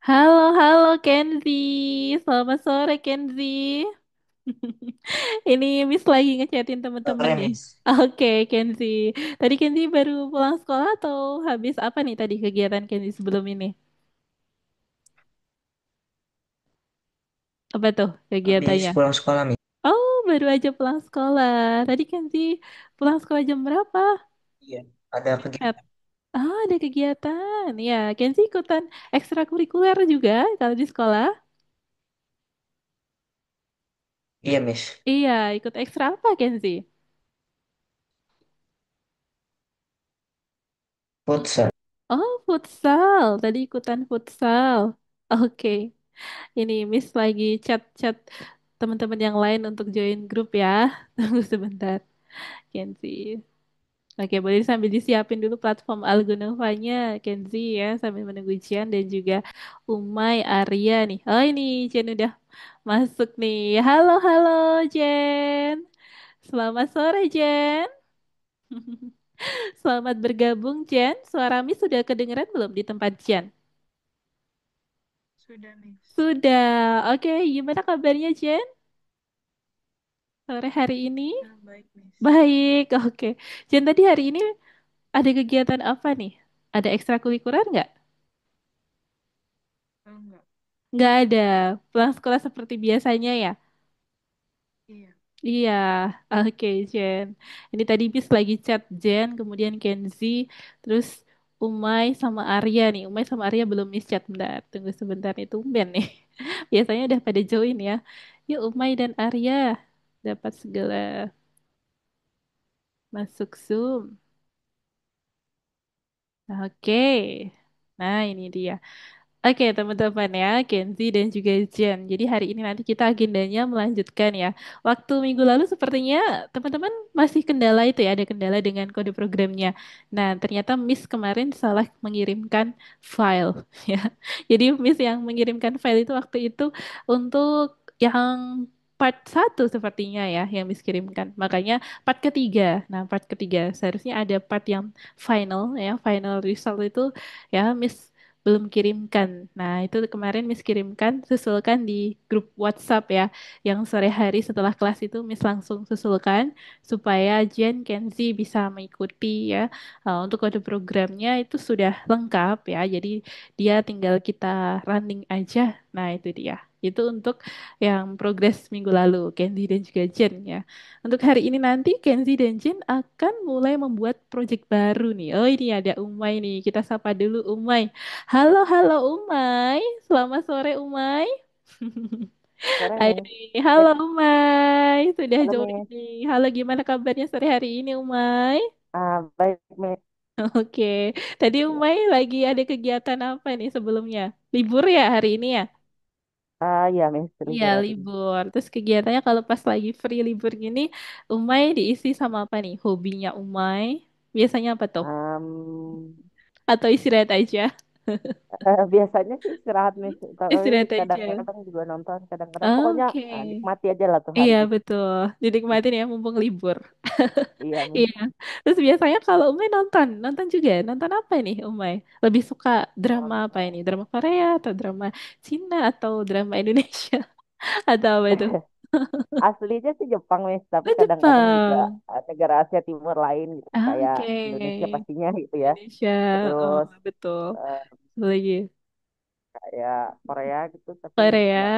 Halo, halo Kenzi. Selamat sore Kenzi. Ini Miss lagi ngechatin temen-temen Sore, nih. Miss. Oke, Kenzi. Tadi Kenzi baru pulang sekolah atau habis apa nih tadi kegiatan Kenzi sebelum ini? Apa tuh Habis kegiatannya? pulang sekolah, Miss. Oh, baru aja pulang sekolah. Tadi Kenzi pulang sekolah jam berapa? Iya. Ada Ingat. kegiatan. Ah, ada kegiatan. Ya, Kenzi ikutan ekstrakurikuler juga kalau di sekolah. Iya, Miss. Iya, ikut ekstra apa Kenzi? Futsal. Oh, futsal. Tadi ikutan futsal. Oke. Ini Miss lagi chat-chat teman-teman yang lain untuk join grup ya. Tunggu sebentar, Kenzi. Oke, boleh sambil disiapin dulu platform Algonovanya, Kenzi ya, sambil menunggu Jian dan juga Umay Arya nih. Oh ini Jen udah masuk nih. Halo, halo Jen. Selamat sore Jen. Selamat bergabung Jen. Suara Miss sudah kedengeran belum di tempat Jen? Sudah, Miss. Sudah. Oke, gimana kabarnya Jen? Sore hari ini? Ah, baik, Miss. Baik, oke. Jen tadi hari ini ada kegiatan apa nih? Ada ekstrakurikuler nggak? Oh, enggak. Nggak ada. Pulang sekolah seperti biasanya ya? Iya. Iya, oke Jen. Ini tadi Bis lagi chat Jen, kemudian Kenzi, terus Umay sama Arya nih. Umay sama Arya belum Miss chat. Bentar, tunggu sebentar nih, tumben nih. Biasanya udah pada join ya. Yuk Umay dan Arya dapat segala masuk Zoom. Oke. Nah, ini dia. Oke, teman-teman ya, Kenzi dan juga Jen. Jadi hari ini nanti kita agendanya melanjutkan ya. Waktu minggu lalu sepertinya teman-teman masih kendala itu ya, ada kendala dengan kode programnya. Nah, ternyata Miss kemarin salah mengirimkan file ya. Jadi Miss yang mengirimkan file itu waktu itu untuk yang part 1 sepertinya ya yang Miss kirimkan. Makanya part ketiga. Nah, part ketiga seharusnya ada part yang final ya, final result itu ya Miss belum kirimkan. Nah, itu kemarin Miss kirimkan, susulkan di grup WhatsApp ya. Yang sore hari setelah kelas itu Miss langsung susulkan supaya Jen, Kenzi bisa mengikuti ya. Untuk kode programnya itu sudah lengkap ya. Jadi dia tinggal kita running aja. Nah, itu dia. Itu untuk yang progres minggu lalu, Kenzi dan juga Jen ya. Untuk hari ini nanti Kenzi dan Jen akan mulai membuat project baru nih. Oh, ini ada Umay nih. Kita sapa dulu Umay. Halo, halo Umay. Selamat sore Umay. Sore, Ayo Miss. nih. Halo Umay. Sudah Halo, join Miss. nih. Halo, gimana kabarnya sore hari ini Umay? Baik, Miss. Oke. Tadi Umay lagi ada kegiatan apa nih sebelumnya? Libur ya hari ini ya? Iya, Miss. Iya, Libur hari ini. libur. Terus kegiatannya kalau pas lagi free libur gini, Umay diisi sama apa nih? Hobinya Umay? Biasanya apa tuh? Atau istirahat aja? Biasanya sih istirahat, Miss. Tapi Istirahat aja. kadang-kadang juga nonton. Kadang-kadang pokoknya Oke. nikmati aja lah tuh hari. Iya betul. Dinikmatin ya mumpung libur. Iya, Miss. Iya. Terus biasanya kalau Umay nonton, nonton juga. Nonton apa nih Umay? Lebih suka drama apa ini? Drama Korea atau drama Cina atau drama Indonesia atau apa itu? Aslinya sih Jepang, Miss, tapi Oh, kadang-kadang juga Jepang. Negara Asia Timur lain gitu, kayak Oke. Indonesia pastinya gitu ya. Indonesia. Oh, Terus betul. eh, Lagi kayak Korea gitu, tapi Korea. nggak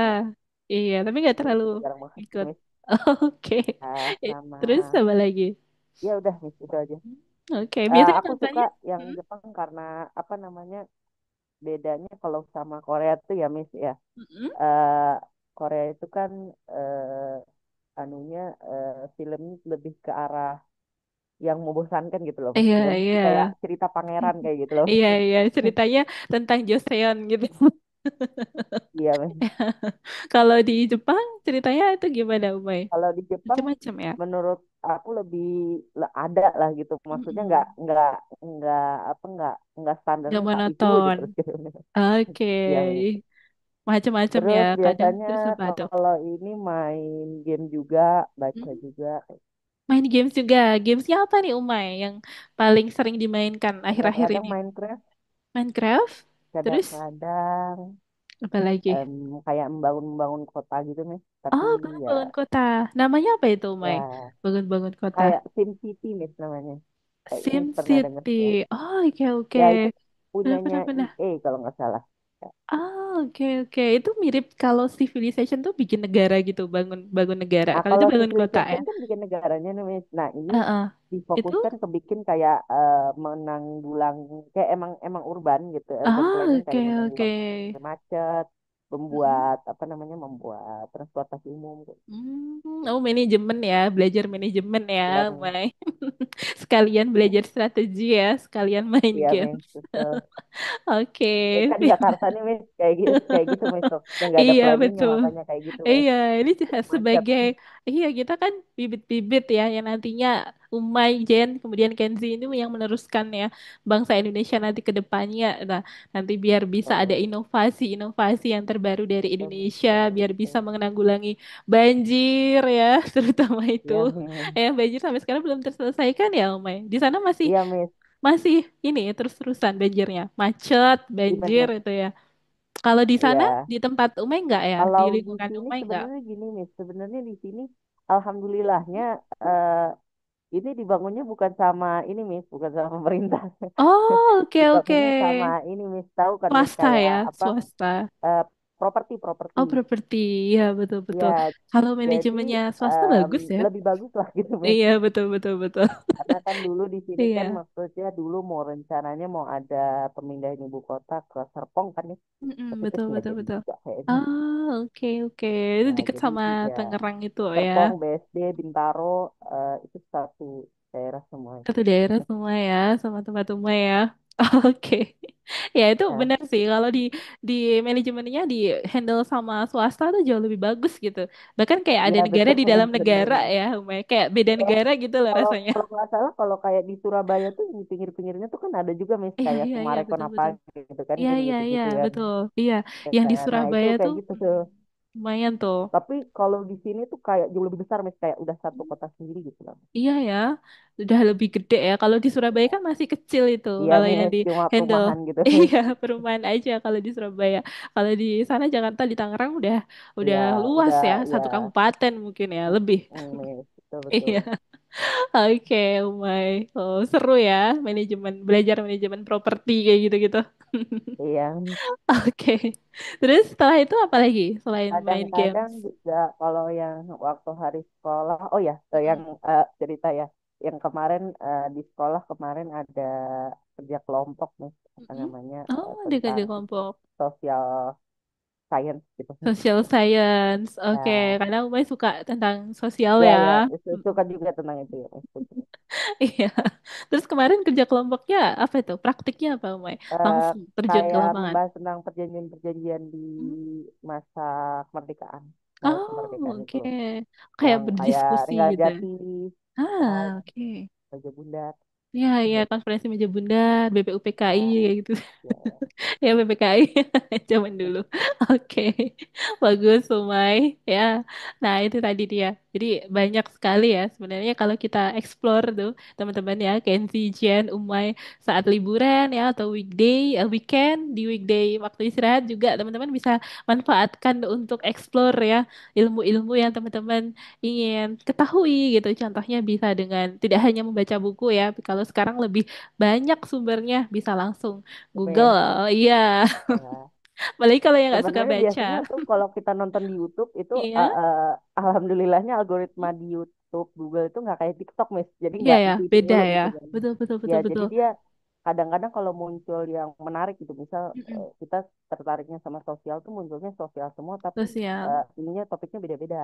Iya, tapi nggak ya, terlalu jarang banget sih, ikut. Miss. Oke. Sama Terus apa lagi? ya udah, Miss, itu aja. Oke, biasanya Aku suka nontonnya? yang Hmm? Jepang karena apa namanya, bedanya kalau sama Korea tuh ya, Miss ya. Mm-mm. Eh, Korea itu kan anunya filmnya lebih ke arah yang membosankan gitu loh, Miss. Iya, Bukan iya. kayak cerita pangeran kayak gitu loh, Iya, Miss. iya. Ceritanya tentang Joseon gitu. Iya, Miss. Kalau di Jepang ceritanya itu gimana, Umay? Kalau di Jepang Macam-macam ya? menurut aku lebih ada lah gitu. Maksudnya Mm-mm. nggak apa nggak Gak standarnya itu aja monoton. terus gitu. Oke. Iya, Miss. Macam-macam ya. Terus Kadang biasanya terus apa tuh? kalau ini main game juga, baca Hmm. juga. Main games juga. Gamesnya apa nih, Umay? Yang paling sering dimainkan akhir-akhir Kadang-kadang ini? Minecraft, Minecraft? Terus? kadang-kadang. Apalagi? Kayak membangun kota gitu nih. Tapi Oh, ya, bangun kota. Namanya apa itu, Mai? ya Bangun-bangun kota. kayak Sim City nih namanya. Ini Sim pernah dengar City. ya? Oh, oke oke. Ya itu Benar punyanya benar benar. EA kalau nggak salah. Ah, oke oke. Itu mirip kalau Civilization tuh bikin negara gitu, bangun bangun negara. Nah, Kalau itu kalau bangun kota ya. Civilization kan bikin negaranya nih, Miss. Nah, ini Heeh. Itu difokuskan ke bikin kayak menanggulang kayak emang emang urban gitu, urban planning oke kayak oke. menanggulang macet, Mm-mm. membuat apa namanya, membuat transportasi umum gitu. Oh manajemen ya, belajar manajemen ya, Ya, Miss. Mai. Sekalian Hmm? belajar strategi ya, sekalian main Iya, game. Miss. Betul. Oke. Kan Jakarta nih, Miss, kayak gitu, Miss. Yang nggak ada Iya planningnya betul. makanya kayak gitu, Miss. Iya, ini Macet. sebagai iya kita kan bibit-bibit ya yang nantinya Umay, Jen, kemudian Kenzi ini yang meneruskan ya bangsa Indonesia nanti ke depannya. Nah, nanti biar bisa Oh, ada Miss. inovasi-inovasi yang terbaru dari Oh, Miss. Indonesia, Oh, biar bisa betul. menanggulangi banjir ya, terutama itu. Iya, Miss. Banjir sampai sekarang belum terselesaikan ya, Umay. Di sana masih Iya, Miss. masih ini terus-terusan banjirnya, macet, Iya, banjir benar. itu ya. Kalau di sana, Iya. di tempat Umay enggak ya? Di Kalau di lingkungan sini Umay enggak? sebenarnya gini nih, sebenarnya di sini alhamdulillahnya ini dibangunnya bukan sama ini Miss, bukan sama pemerintah. Oh, oke oke. Dibangunnya sama ini Miss, tahu kan Miss Swasta kayak ya, apa? swasta. eh, Properti-properti. Oh, properti. Iya, betul-betul. Ya, Kalau jadi manajemennya swasta bagus ya. lebih bagus lah gitu Miss. Iya, betul betul betul. Karena kan dulu di sini kan Iya. maksudnya dulu mau rencananya mau ada pemindahan ibu kota ke Serpong kan nih. Mm-mm, Tapi terus betul nggak betul jadi betul. juga kayaknya. Ah, oke oke. Itu Nah, deket jadi sama ya Tangerang itu ya. Serpong, BSD, Bintaro itu satu daerah semua. Satu daerah semua ya, sama tempat rumah ya. Oke. Ya itu Nah, benar sih kalau di manajemennya di handle sama swasta tuh jauh lebih bagus gitu. Bahkan kayak ada ya negara betul di dalam negara benar. ya, Umay. Kayak beda Ya, negara gitu loh kalau rasanya. kalau nggak salah kalau kayak di Surabaya tuh di pinggir-pinggirnya tuh kan ada juga Miss Iya kayak iya iya Sumarekon betul apa betul. gitu kan Iya kayak iya iya gitu-gitu kan. betul. Iya, Ya yang di kan? Nah, itu Surabaya kayak tuh gitu tuh. lumayan tuh. Tapi kalau di sini tuh kayak jauh lebih besar Miss, kayak udah satu kota sendiri gitu loh. Iya ya, udah lebih gede ya. Kalau di Surabaya kan masih kecil itu, Iya kalau yang Miss, di cuma handle. perumahan gitu. Iya, perumahan aja kalau di Surabaya. Kalau di sana Jakarta di Tangerang udah Iya, luas udah ya, ya. satu kabupaten mungkin ya, lebih. Miss, betul betul. Iya, oke, Umay. Oh, seru ya, belajar manajemen properti kayak gitu-gitu. Iya, Oke. Terus setelah itu apa lagi selain main kadang-kadang games? juga kalau yang waktu hari sekolah, oh ya, yang Mm-mm. cerita ya, yang kemarin di sekolah kemarin ada kerja kelompok nih, apa Mm-mm. namanya, Oh, ada tentang kerja kelompok. social science gitu. Social science, oke. Ya, Karena Umay suka tentang sosial ya, ya. ya, Mm-mm. suka juga tentang itu ya. Iya. Terus kemarin kerja kelompoknya apa itu? Praktiknya apa, Umay? Eh, Langsung terjun ke Kayak lapangan. membahas tentang perjanjian-perjanjian di Hmm? masa kemerdekaan, mau Oh, kemerdekaan itu oke. loh, Kayak yang kayak berdiskusi Ringgal gitu. Jati, Ah, oke. Raja Bunda. Ya, ya, konferensi meja bundar, BPUPKI Ya, kayak gitu. ya. Ya BPKI zaman dulu. Oke, bagus Sumai. Ya, nah itu tadi dia. Jadi banyak sekali ya sebenarnya kalau kita explore tuh teman-teman ya, Kenzi, Jen, Umai saat liburan ya atau weekend, di weekday waktu istirahat juga teman-teman bisa manfaatkan untuk explore ya ilmu-ilmu yang teman-teman ingin ketahui gitu. Contohnya bisa dengan tidak hanya membaca buku ya, kalau sekarang lebih banyak sumbernya bisa langsung Google, Mes. iya. Ya. Apalagi kalau yang nggak suka Sebenarnya baca. biasanya tuh kalau kita nonton di YouTube itu Iya, alhamdulillahnya algoritma di YouTube Google itu nggak kayak TikTok Mes. Jadi iya nggak ya, itu beda dulu ya. gitu kan. Betul, betul, Ya, betul, jadi betul. dia kadang-kadang kalau muncul yang menarik gitu, misal Mm-mm. kita tertariknya sama sosial tuh munculnya sosial semua, tapi Sosial. ininya topiknya beda-beda.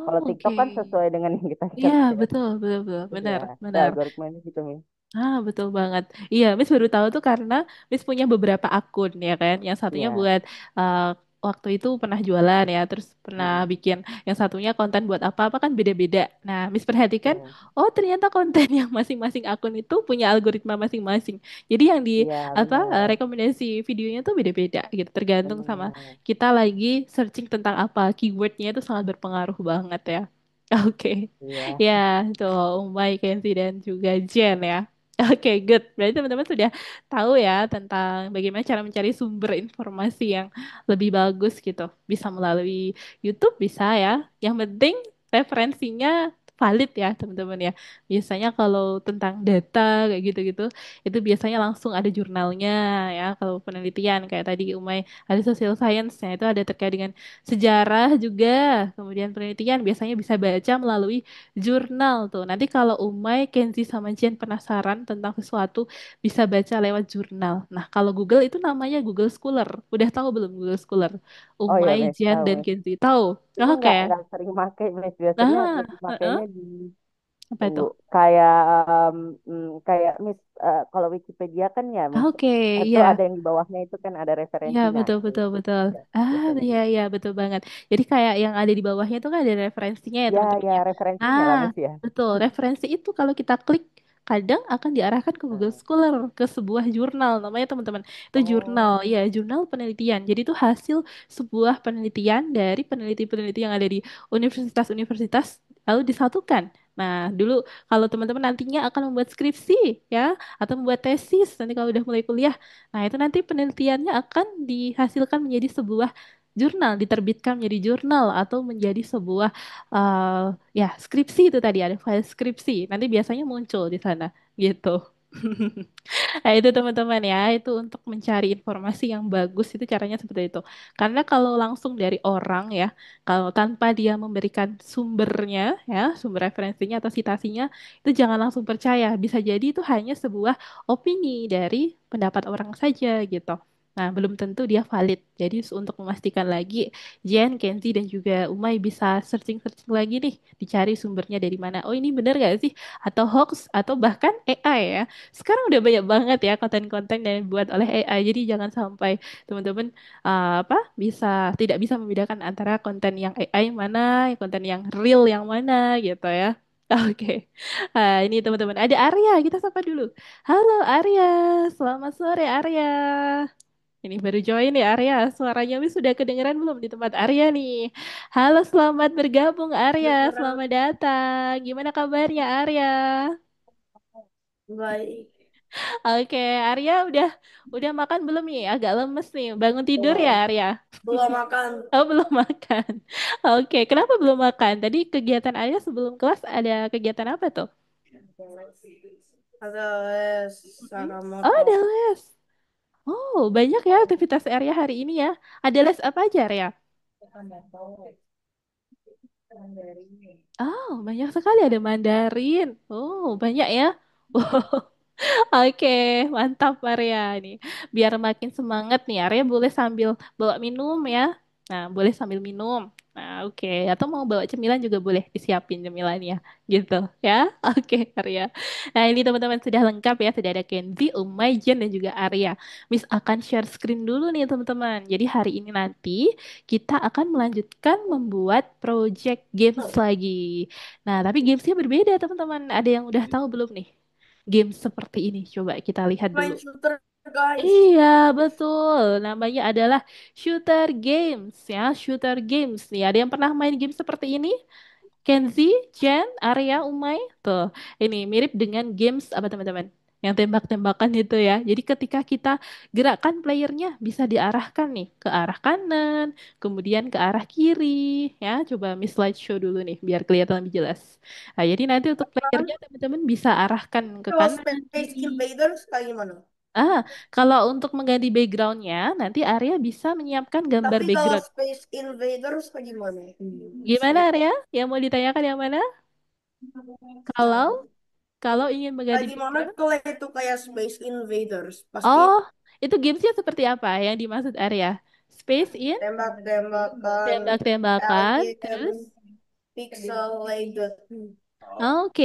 Kalau Oh, TikTok kan oke. sesuai dengan yang kita Iya, search ya. betul, betul, betul. Ya, Benar, itu benar. algoritmanya gitu Mes. Ah, betul banget. Iya, Miss baru tahu tuh karena Miss punya beberapa akun ya kan. Yang satunya Iya. buat waktu itu pernah jualan ya, terus pernah Mm-mm. bikin yang satunya konten buat apa-apa kan beda-beda. Nah, Miss perhatikan, Iya, oh ternyata konten yang masing-masing akun itu punya algoritma masing-masing. Jadi yang di iya benar, rekomendasi videonya tuh beda-beda gitu, tergantung sama benar. kita lagi searching tentang apa. Keywordnya itu sangat berpengaruh banget ya. Oke. Iya, Ya, tuh Umay, Kenzi dan juga Jen ya. Oke, good. Berarti teman-teman sudah tahu ya tentang bagaimana cara mencari sumber informasi yang lebih bagus gitu. Bisa melalui YouTube, bisa ya. Yang penting referensinya valid ya teman-teman ya. Biasanya kalau tentang data kayak gitu-gitu, itu biasanya langsung ada jurnalnya ya. Kalau penelitian kayak tadi Umay ada social science-nya itu ada terkait dengan sejarah juga. Kemudian penelitian biasanya bisa baca melalui jurnal tuh. Nanti kalau Umay, Kenzi sama Jen penasaran tentang sesuatu bisa baca lewat jurnal. Nah, kalau Google itu namanya Google Scholar. Udah tahu belum Google Scholar? Oh ya, Umay, Miss, Jen tahu, dan Miss. Kenzi tahu. Cuma Oke. nggak sering pakai, Miss. Biasanya Nah, lebih heeh. pakainya di Apa itu? tunggu kayak kayak Miss, kalau Wikipedia kan ya, Miss, Oke, itu iya. ada yang di bawahnya itu kan ada Iya, referensinya. betul, Nah, betul, itu betul. ya, Ah, biasanya iya, gitu. iya, betul banget. Jadi kayak yang ada di bawahnya itu kan ada referensinya ya, Ya, teman-teman ya ya. referensinya Nah, lah, Miss ya. betul. Referensi itu kalau kita klik, kadang akan diarahkan ke Google Nah, Scholar, ke sebuah jurnal. Namanya teman-teman, itu jurnal. oh, Ya, jurnal penelitian. Jadi itu hasil sebuah penelitian dari peneliti-peneliti yang ada di universitas-universitas, lalu disatukan. Nah, dulu kalau teman-teman nantinya akan membuat skripsi, ya, atau membuat tesis, nanti kalau udah mulai kuliah, nah, itu nanti penelitiannya akan dihasilkan menjadi sebuah jurnal, diterbitkan menjadi jurnal atau menjadi sebuah ya skripsi itu tadi ada file skripsi. Nanti biasanya muncul di sana gitu. Nah, itu teman-teman ya, itu untuk mencari informasi yang bagus itu caranya seperti itu. Karena kalau langsung dari orang ya, kalau tanpa dia memberikan sumbernya ya, sumber referensinya atau citasinya, itu jangan langsung percaya. Bisa jadi itu hanya sebuah opini dari pendapat orang saja gitu. Nah, belum tentu dia valid. Jadi untuk memastikan lagi, Jen, Kenzi, dan juga Umay bisa searching-searching lagi nih, dicari sumbernya dari mana. Oh, ini benar gak sih? Atau hoax, atau bahkan AI ya. Sekarang udah banyak banget ya konten-konten yang dibuat oleh AI. Jadi jangan sampai teman-teman apa tidak bisa membedakan antara konten yang AI mana, konten yang real yang mana gitu ya. Oke. Ini teman-teman ada Arya, kita sapa dulu. Halo Arya, selamat sore Arya. Ini baru join ya Arya. Suaranya Wis sudah kedengeran belum di tempat Arya nih? Halo, selamat bergabung Arya. Selamat datang. Gimana kabarnya Arya? Baik, Oke, Arya udah makan belum nih? Agak lemes nih. Bangun tidur ya, belum. Arya? Belum makan. Oh, belum makan. Oke, kenapa belum makan? Tadi kegiatan Arya sebelum kelas ada kegiatan apa tuh? Ada les Hmm? cara Oh, ada motor. les. Oh, banyak ya aktivitas Arya hari ini ya. Ada les apa aja, Arya? Oh, banyak sekali ada Mandarin. Oh, banyak ya. Oke, mantap Arya ini. Biar makin semangat nih, Arya boleh sambil bawa minum ya. Nah, boleh sambil minum. Nah, oke. Atau mau bawa cemilan juga boleh disiapin cemilannya. Gitu ya. Oke, Arya. Nah, ini teman-teman sudah lengkap ya. Sudah ada Kenzi, Umay, Jen, dan juga Arya. Miss akan share screen dulu nih teman-teman. Jadi hari ini nanti kita akan melanjutkan membuat project games lagi. Nah, tapi gamesnya berbeda teman-teman. Ada yang udah tahu belum nih? Game seperti ini. Coba kita lihat dulu. Main shooter, guys. Iya, betul. Namanya adalah shooter games ya, shooter games nih. Ada yang pernah main game seperti ini? Kenzi, Jen, Arya, Umay. Tuh, ini mirip dengan games apa teman-teman? Yang tembak-tembakan itu ya. Jadi ketika kita gerakan playernya bisa diarahkan nih ke arah kanan, kemudian ke arah kiri. Ya, coba Miss Slideshow dulu nih biar kelihatan lebih jelas. Nah, jadi nanti untuk Kan playernya teman-teman bisa arahkan ke kalau kanan, Space kiri. Invaders kayak gimana? Ah, kalau untuk mengganti backgroundnya, nanti Arya bisa menyiapkan gambar Tapi kalau background. Space Invaders kayak gimana? Gimana Arya? Yang mau ditanyakan yang mana? Kalau kalau ingin mengganti Kayak gimana background? kalau itu kayak Space Invaders? Pasti Oh, itu gamesnya seperti apa yang dimaksud Arya? Space in tembak-tembakan, tembak-tembakan, alien, terus pixelated. oke,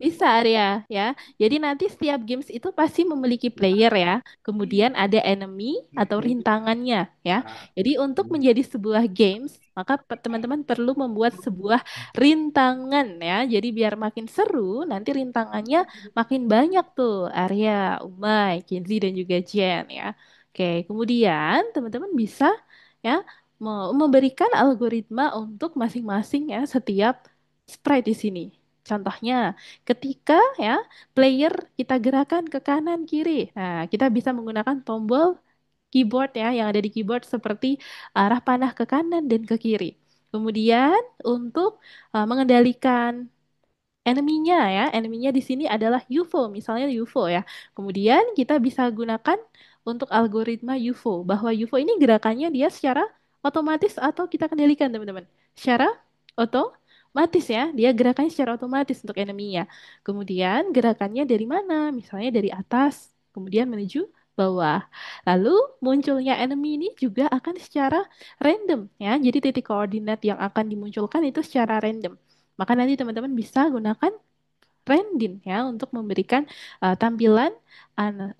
bisa Arya ya. Jadi nanti setiap games itu pasti memiliki player ya. Kemudian ada enemy atau rintangannya ya. Jadi untuk menjadi sebuah games, maka teman-teman perlu membuat sebuah rintangan ya. Jadi biar makin seru, nanti rintangannya makin banyak tuh. Arya, Umay, Kenzi dan juga Jen ya. Oke, kemudian teman-teman bisa ya memberikan algoritma untuk masing-masing ya setiap sprite di sini. Contohnya, ketika ya player kita gerakan ke kanan kiri, nah kita bisa menggunakan tombol keyboard ya yang ada di keyboard seperti arah panah ke kanan dan ke kiri. Kemudian untuk mengendalikan eneminya ya, eneminya di sini adalah UFO, misalnya UFO ya. Kemudian kita bisa gunakan untuk algoritma UFO, bahwa UFO ini gerakannya dia secara otomatis atau kita kendalikan teman-teman. Secara otomatis ya, dia gerakannya secara otomatis untuk eneminya. Kemudian gerakannya dari mana? Misalnya dari atas, kemudian menuju bawah. Lalu munculnya enemy ini juga akan secara random ya. Jadi titik koordinat yang akan dimunculkan itu secara random. Maka nanti teman-teman bisa gunakan Rendin ya untuk memberikan tampilan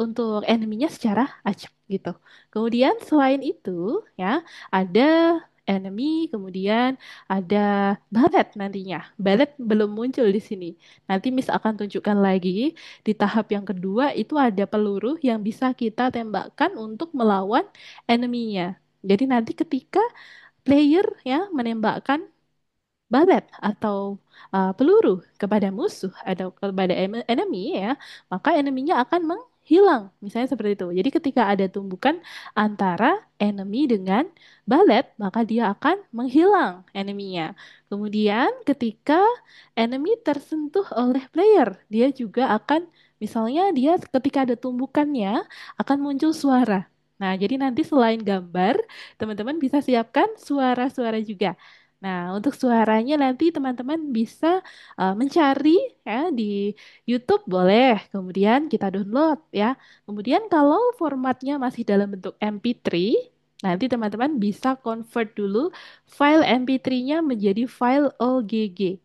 untuk eneminya secara acak gitu. Kemudian selain itu ya ada enemy, kemudian ada ballet nantinya. Ballet belum muncul di sini. Nanti Miss akan tunjukkan lagi di tahap yang kedua itu ada peluru yang bisa kita tembakkan untuk melawan eneminya. Jadi nanti ketika player ya menembakkan balet atau peluru kepada musuh atau kepada enemy ya, maka eneminya akan menghilang. Misalnya seperti itu. Jadi ketika ada tumbukan antara enemy dengan balet, maka dia akan menghilang eneminya. Kemudian ketika enemy tersentuh oleh player, dia juga akan misalnya dia ketika ada tumbukannya akan muncul suara. Nah, jadi nanti selain gambar, teman-teman bisa siapkan suara-suara juga. Nah, untuk suaranya nanti teman-teman bisa mencari ya di YouTube boleh, kemudian kita download ya. Kemudian kalau formatnya masih dalam bentuk MP3, nanti teman-teman bisa convert dulu file MP3-nya menjadi file OGG.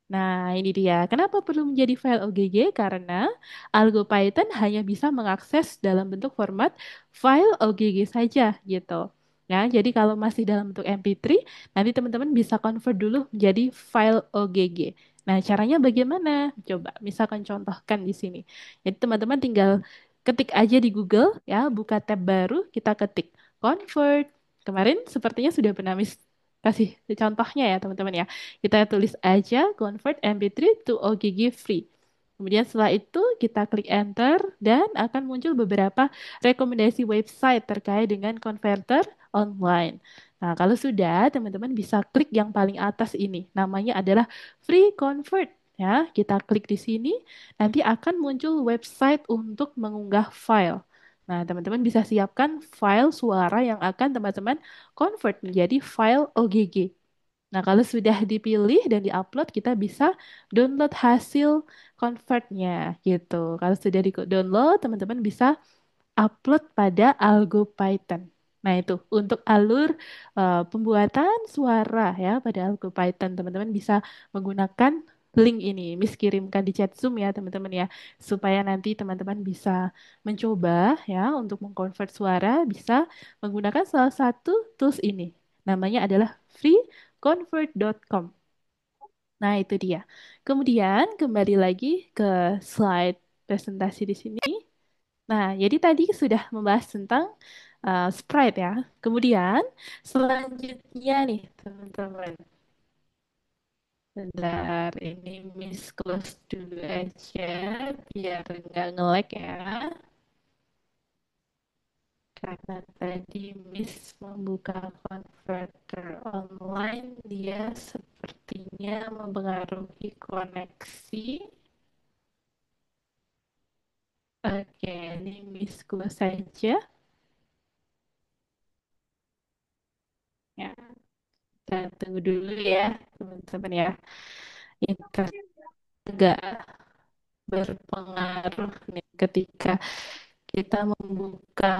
Nah, ini dia. Kenapa perlu menjadi file OGG? Karena Algo Python hanya bisa mengakses dalam bentuk format file OGG saja gitu. Ya, jadi kalau masih dalam bentuk MP3, nanti teman-teman bisa convert dulu menjadi file OGG. Nah, caranya bagaimana? Coba, misalkan contohkan di sini. Jadi teman-teman tinggal ketik aja di Google, ya, buka tab baru, kita ketik convert. Kemarin sepertinya sudah pernah kasih contohnya ya teman-teman ya. Kita tulis aja convert MP3 to OGG free. Kemudian setelah itu kita klik enter dan akan muncul beberapa rekomendasi website terkait dengan converter online. Nah, kalau sudah, teman-teman bisa klik yang paling atas ini. Namanya adalah free convert. Ya, kita klik di sini, nanti akan muncul website untuk mengunggah file. Nah, teman-teman bisa siapkan file suara yang akan teman-teman convert menjadi file OGG. Nah, kalau sudah dipilih dan diupload, kita bisa download hasil convertnya gitu. Kalau sudah di-download, teman-teman bisa upload pada Algo Python. Nah, itu untuk alur pembuatan suara ya pada Algo Python. Teman-teman bisa menggunakan link ini. Miss kirimkan di chat Zoom ya, teman-teman ya, supaya nanti teman-teman bisa mencoba ya untuk mengkonvert suara bisa menggunakan salah satu tools ini. Namanya adalah freeconvert.com. Nah, itu dia. Kemudian kembali lagi ke slide presentasi di sini. Nah, jadi tadi sudah membahas tentang Sprite ya. Kemudian selanjutnya nih teman-teman. Bentar, ini Miss close dulu aja biar nggak nge-lag ya. Karena tadi Miss membuka converter online, dia sepertinya mempengaruhi koneksi. Oke, ini Miss close saja. Ya, kita tunggu dulu ya, teman-teman ya. Internet agak berpengaruh nih ketika kita membuka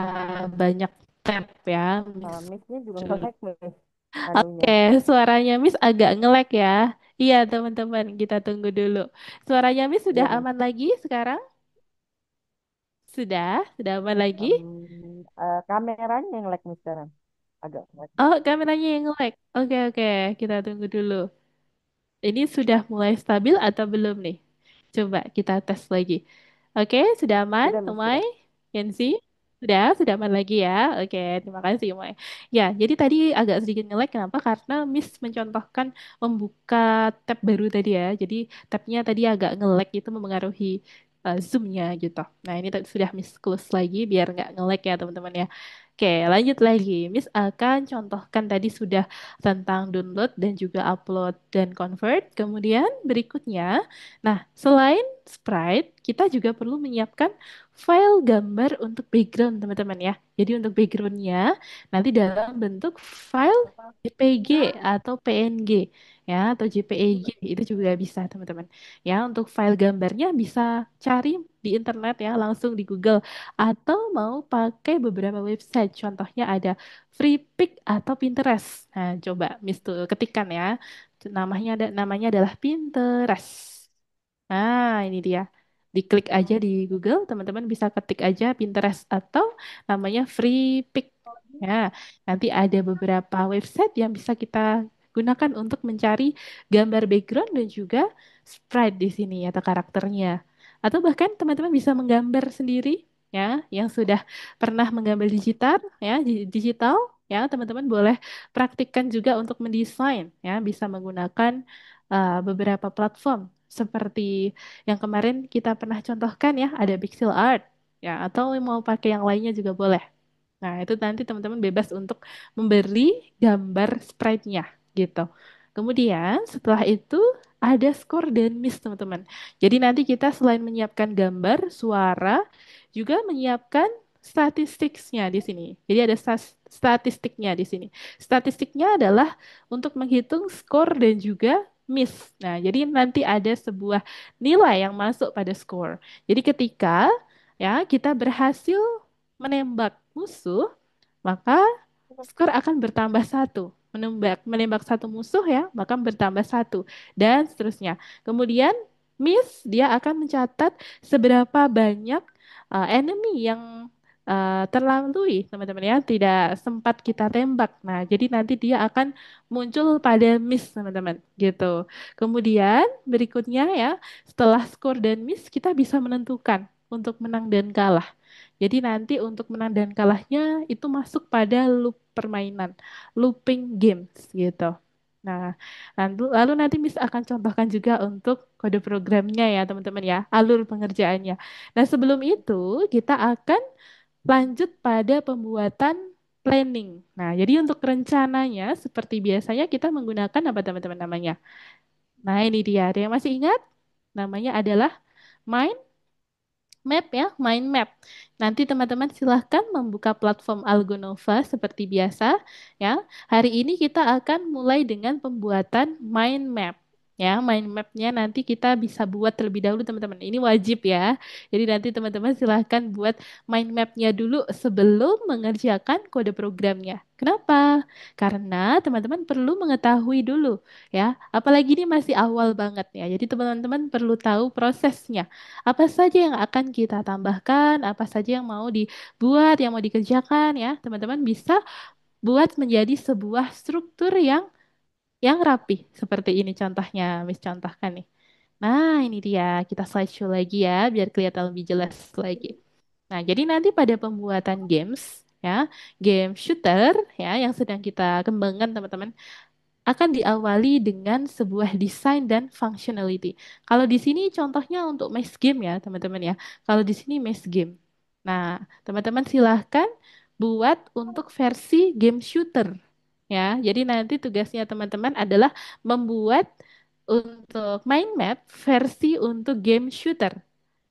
banyak tab ya, Miss. Miss-nya juga nge-lag, Miss. Anunya. Oke, suaranya Miss agak nge-lag ya. Iya, teman-teman, kita tunggu dulu. Suaranya Miss sudah Iya, Miss. aman lagi sekarang? Sudah aman lagi? Kameranya yang lag, Miss, sekarang. Agak lag. Oh, kameranya yang nge-lag. Oke, oke, kita tunggu dulu. Ini sudah mulai stabil atau belum nih? Coba kita tes lagi. Oke, sudah aman, Sudah, Miss, Umay, sudah. Kenzi? Sudah aman lagi ya. Oke, terima kasih, Moy. Ya, jadi tadi agak sedikit nge-lag. Kenapa? Karena Miss mencontohkan membuka tab baru tadi ya. Jadi tabnya tadi agak nge-lag itu mempengaruhi zoom-nya gitu. Nah, ini sudah Miss close lagi biar nggak nge-lag ya teman-teman ya. Oke, lanjut lagi. Miss akan contohkan tadi sudah tentang download dan juga upload dan convert. Kemudian berikutnya, nah selain sprite, kita juga perlu menyiapkan file gambar untuk background teman-teman ya. Jadi untuk backgroundnya nanti dalam bentuk file JPG atau PNG ya atau JPEG itu juga bisa teman-teman. Ya untuk file gambarnya bisa cari di internet ya langsung di Google atau mau pakai beberapa website. Contohnya ada Freepik atau Pinterest. Nah coba Miss tuh ketikkan ya. Namanya adalah Pinterest. Nah, ini dia. Diklik aja di Google, teman-teman bisa ketik aja Pinterest atau namanya Free Pick. Ya, nanti ada beberapa website yang bisa kita gunakan untuk mencari gambar background dan juga sprite di sini atau karakternya. Atau bahkan teman-teman bisa menggambar sendiri ya, yang sudah pernah menggambar digital ya, teman-teman boleh praktikkan juga untuk mendesain ya, bisa menggunakan beberapa platform seperti yang kemarin kita pernah contohkan ya, ada pixel art ya, atau mau pakai yang lainnya juga boleh. Nah, itu nanti teman-teman bebas untuk memberi gambar sprite-nya gitu. Kemudian setelah itu ada score dan miss teman-teman. Jadi nanti kita selain menyiapkan gambar, suara, juga menyiapkan statistiknya di sini. Jadi ada statistiknya di sini. Statistiknya adalah untuk menghitung skor dan juga miss. Nah, jadi nanti ada sebuah nilai yang masuk pada skor. Jadi ketika ya kita berhasil menembak musuh, maka skor akan bertambah satu. Menembak satu musuh ya, maka bertambah satu dan seterusnya. Kemudian miss dia akan mencatat seberapa banyak enemy yang terlalui, teman-teman ya, tidak sempat kita tembak. Nah, jadi nanti dia akan muncul pada miss, teman-teman, gitu. Kemudian berikutnya ya, setelah skor dan miss, kita bisa menentukan untuk menang dan kalah. Jadi nanti untuk menang dan kalahnya itu masuk pada loop permainan, looping games gitu. Nah, lalu nanti Miss akan contohkan juga untuk kode programnya ya teman-teman ya, alur pengerjaannya. Nah, sebelum itu kita akan lanjut pada pembuatan planning. Nah, jadi untuk rencananya seperti biasanya kita menggunakan apa teman-teman namanya? Nah, ini dia. Ada yang masih ingat? Namanya adalah mind map ya, mind map. Nanti teman-teman silahkan membuka platform Algonova seperti biasa ya. Hari ini kita akan mulai dengan pembuatan mind map. Ya, mind mapnya nanti kita bisa buat terlebih dahulu teman-teman. Ini wajib ya. Jadi nanti teman-teman silahkan buat mind mapnya dulu sebelum mengerjakan kode programnya. Kenapa? Karena teman-teman perlu mengetahui dulu ya. Apalagi ini masih awal banget ya. Jadi teman-teman perlu tahu prosesnya. Apa saja yang akan kita tambahkan, apa saja yang mau dibuat, yang mau dikerjakan ya. Teman-teman bisa buat menjadi sebuah struktur yang rapi. Seperti ini contohnya, Miss contohkan nih. Nah, ini dia. Kita slideshow lagi ya, biar kelihatan lebih jelas lagi. Nah, jadi nanti pada pembuatan games, ya, game shooter, ya, yang sedang kita kembangkan, teman-teman akan diawali dengan sebuah desain dan functionality. Kalau di sini contohnya untuk maze game ya, teman-teman ya. Kalau di sini maze game. Nah, teman-teman silahkan buat untuk versi game shooter ya. Jadi nanti tugasnya teman-teman adalah membuat untuk mind map versi untuk game shooter.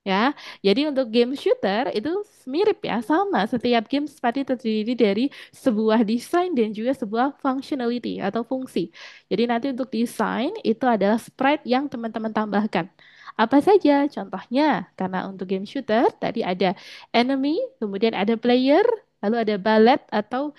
Ya, jadi untuk game shooter itu mirip ya, sama. Setiap game pasti terdiri dari sebuah desain dan juga sebuah functionality atau fungsi. Jadi nanti untuk desain itu adalah sprite yang teman-teman tambahkan. Apa saja? Contohnya, karena untuk game shooter tadi ada enemy, kemudian ada player, lalu ada balet atau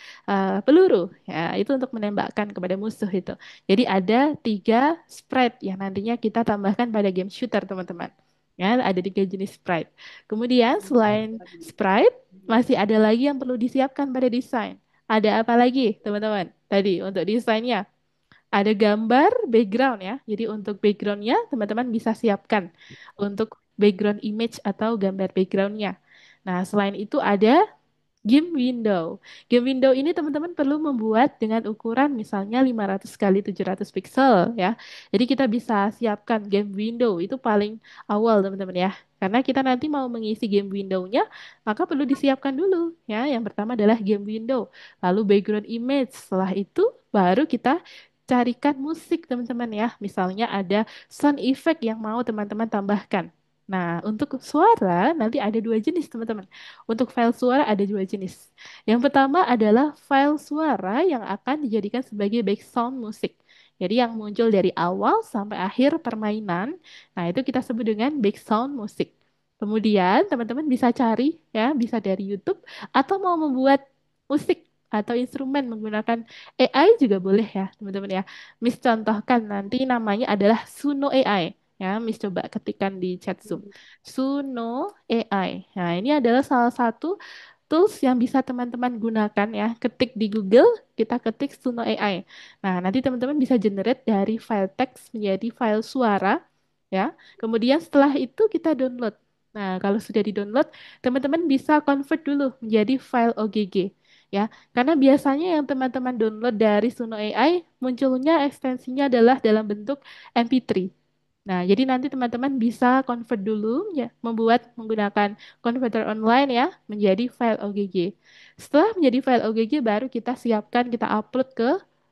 peluru. Ya, itu untuk menembakkan kepada musuh itu. Jadi ada tiga sprite yang nantinya kita tambahkan pada game shooter, teman-teman. Ya, ada tiga jenis sprite. Kemudian selain sprite, masih ada lagi yang perlu disiapkan pada desain. Ada apa lagi, teman-teman? Tadi untuk desainnya ada gambar background ya. Jadi untuk backgroundnya, teman-teman bisa siapkan untuk background image atau gambar backgroundnya. Nah, selain itu ada Game window. Game window ini teman-teman perlu membuat dengan ukuran misalnya 500 kali 700 pixel ya. Jadi kita bisa siapkan game window itu paling awal teman-teman ya. Karena kita nanti mau mengisi game window-nya, maka perlu disiapkan dulu ya. Yang pertama adalah game window, lalu background image. Setelah itu baru kita carikan musik teman-teman ya. Misalnya ada sound effect yang mau teman-teman tambahkan. Nah, untuk suara nanti ada dua jenis teman-teman. Untuk file suara ada dua jenis. Yang pertama adalah file suara yang akan dijadikan sebagai background musik. Jadi yang muncul dari awal sampai akhir permainan. Nah, itu kita sebut dengan background musik. Kemudian teman-teman bisa cari ya, bisa dari YouTube atau mau membuat musik atau instrumen menggunakan AI juga boleh ya, teman-teman ya. Miss contohkan nanti namanya adalah Suno AI. Ya, Miss coba ketikkan di chat Zoom. Suno AI. Nah, ini adalah salah satu tools yang bisa teman-teman gunakan ya. Ketik di Google, kita ketik Suno AI. Nah, nanti teman-teman bisa generate dari file teks menjadi file suara ya. Kemudian setelah itu kita download. Nah, kalau sudah di-download, teman-teman bisa convert dulu menjadi file OGG ya. Karena biasanya yang teman-teman download dari Suno AI munculnya ekstensinya adalah dalam bentuk MP3. Nah, jadi nanti teman-teman bisa convert dulu ya, membuat menggunakan converter online ya menjadi file OGG. Setelah menjadi file OGG baru kita siapkan kita upload ke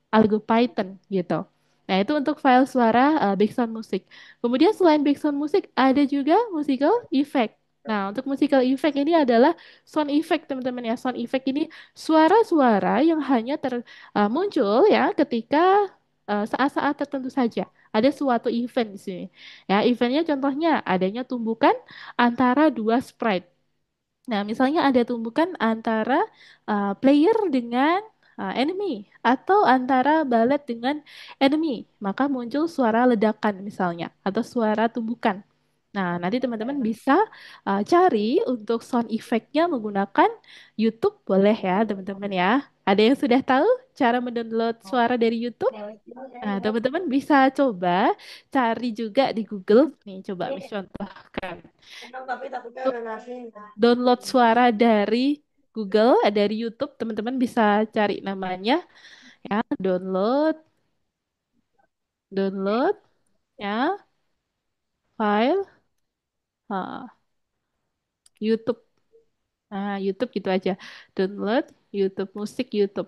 Algo Python gitu. Nah, itu untuk file suara background musik. Kemudian selain background musik ada juga musical effect. Nah, untuk musical effect ini adalah sound effect teman-teman ya. Sound effect ini suara-suara yang hanya muncul ya ketika saat-saat tertentu saja. Ada suatu event di sini. Ya, eventnya contohnya adanya tumbukan antara dua sprite. Nah, misalnya ada tumbukan antara player dengan enemy atau antara ballet dengan enemy, maka muncul suara ledakan misalnya atau suara tumbukan. Nah, nanti teman-teman bisa cari untuk sound effect-nya menggunakan YouTube, boleh ya teman-teman ya. Ada yang sudah tahu cara mendownload suara dari YouTube? Nah, teman-teman bisa coba cari juga di Google. Nih, coba Miss contohkan. Tapi takutnya Untuk ada nasi. download suara dari Google, dari YouTube, teman-teman bisa cari namanya ya, download, download ya, file YouTube. Nah, YouTube gitu aja. Download YouTube musik YouTube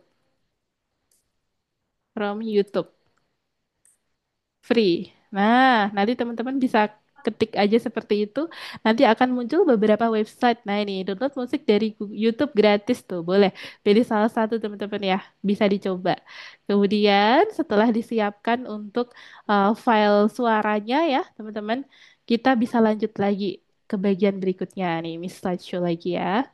from YouTube. Free. Nah, nanti teman-teman bisa ketik aja seperti itu. Nanti akan muncul beberapa website. Nah, ini download musik dari YouTube gratis tuh. Boleh pilih salah satu teman-teman ya. Bisa dicoba. Kemudian setelah disiapkan untuk file suaranya ya, teman-teman, kita bisa lanjut lagi ke bagian berikutnya nih. Miss slideshow lagi ya.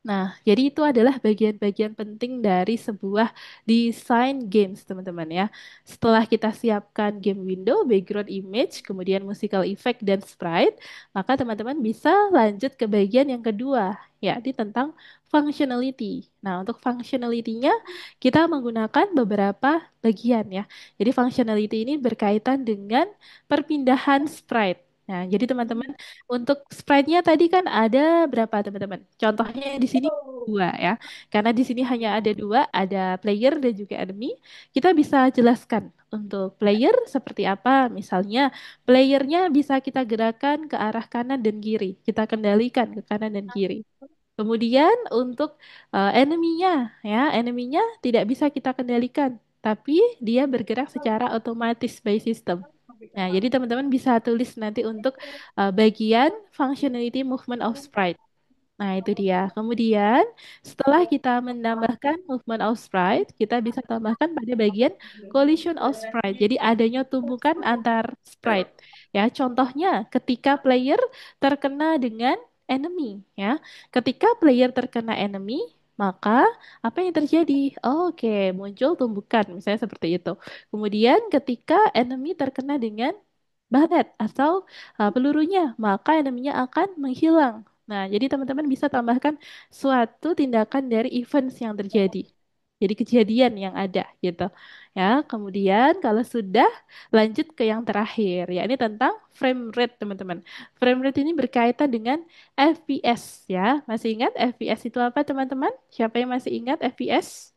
Nah, jadi itu adalah bagian-bagian penting dari sebuah desain games, teman-teman ya. Setelah kita siapkan game window, background image, kemudian musical effect dan sprite, maka teman-teman bisa lanjut ke bagian yang kedua, yakni tentang functionality. Nah, untuk functionality-nya kita menggunakan beberapa bagian ya. Jadi functionality ini berkaitan dengan perpindahan sprite. Nah, jadi teman-teman untuk sprite-nya tadi kan ada berapa teman-teman? Contohnya di sini dua ya. Karena di sini hanya ada dua, ada player dan juga enemy. Kita bisa jelaskan untuk player seperti apa. Misalnya playernya bisa kita gerakan ke arah kanan dan kiri. Kita kendalikan ke kanan dan kiri. Kemudian untuk enemy-nya ya, enemy-nya tidak bisa kita kendalikan, tapi dia bergerak secara otomatis by system. Nah, jadi teman-teman bisa tulis nanti untuk bagian functionality movement of sprite. Nah, itu dia. Kemudian, setelah kita menambahkan movement of sprite, kita bisa tambahkan pada bagian collision of sprite. Jadi, adanya tumbukan antar sprite. Ya, contohnya ketika player terkena dengan enemy, ya. Ketika player terkena enemy, maka apa yang terjadi? Oke, muncul tumbukan, misalnya seperti itu. Kemudian, ketika enemy terkena dengan baret atau pelurunya, maka enemy-nya akan menghilang. Nah, jadi teman-teman bisa tambahkan suatu tindakan dari events yang terjadi. Jadi kejadian yang ada gitu. Ya, kemudian kalau sudah lanjut ke yang terakhir, yakni tentang frame rate, teman-teman. Frame rate ini berkaitan dengan FPS ya. Masih ingat FPS itu apa, teman-teman? Siapa yang masih ingat FPS?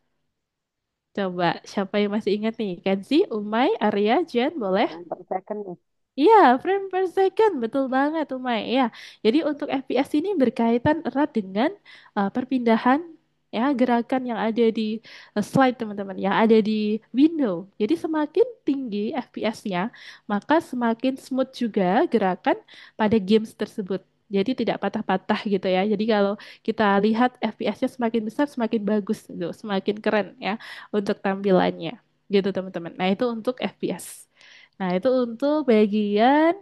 Coba, siapa yang masih ingat nih? Kenzi, Umay, Arya, Jen, boleh? Frame per second nih. Iya, frame per second, betul banget, Umay. Ya, jadi untuk FPS ini berkaitan erat dengan perpindahan ya gerakan yang ada di slide, teman-teman, yang ada di window. Jadi semakin tinggi FPS-nya, maka semakin smooth juga gerakan pada games tersebut. Jadi tidak patah-patah gitu ya. Jadi kalau kita lihat FPS-nya semakin besar, semakin bagus gitu, semakin keren ya untuk tampilannya. Gitu, teman-teman. Nah, itu untuk FPS. Nah, itu untuk bagian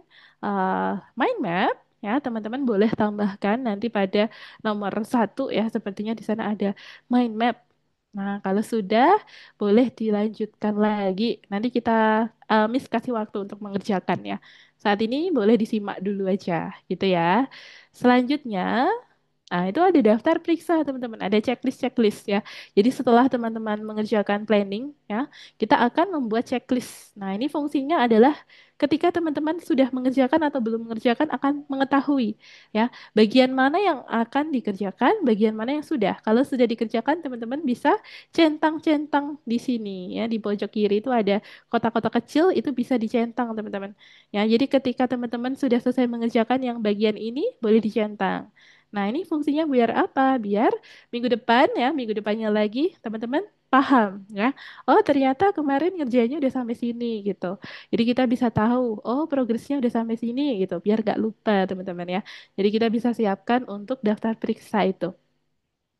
mind map ya, teman-teman boleh tambahkan nanti pada nomor satu ya, sepertinya di sana ada mind map. Nah, kalau sudah boleh dilanjutkan lagi. Nanti kita Miss kasih waktu untuk mengerjakan ya. Saat ini boleh disimak dulu aja gitu ya. Selanjutnya nah, itu ada daftar periksa, teman-teman. Ada checklist-checklist ya. Jadi setelah teman-teman mengerjakan planning ya, kita akan membuat checklist. Nah, ini fungsinya adalah ketika teman-teman sudah mengerjakan atau belum mengerjakan akan mengetahui ya, bagian mana yang akan dikerjakan, bagian mana yang sudah. Kalau sudah dikerjakan, teman-teman bisa centang-centang di sini ya, di pojok kiri itu ada kotak-kotak kecil, itu bisa dicentang, teman-teman. Ya, jadi ketika teman-teman sudah selesai mengerjakan yang bagian ini, boleh dicentang. Nah, ini fungsinya biar apa? Biar minggu depan ya, minggu depannya lagi teman-teman paham ya. Oh, ternyata kemarin ngerjainnya udah sampai sini gitu. Jadi kita bisa tahu, oh progresnya udah sampai sini gitu, biar gak lupa, teman-teman ya. Jadi kita bisa siapkan untuk daftar periksa itu.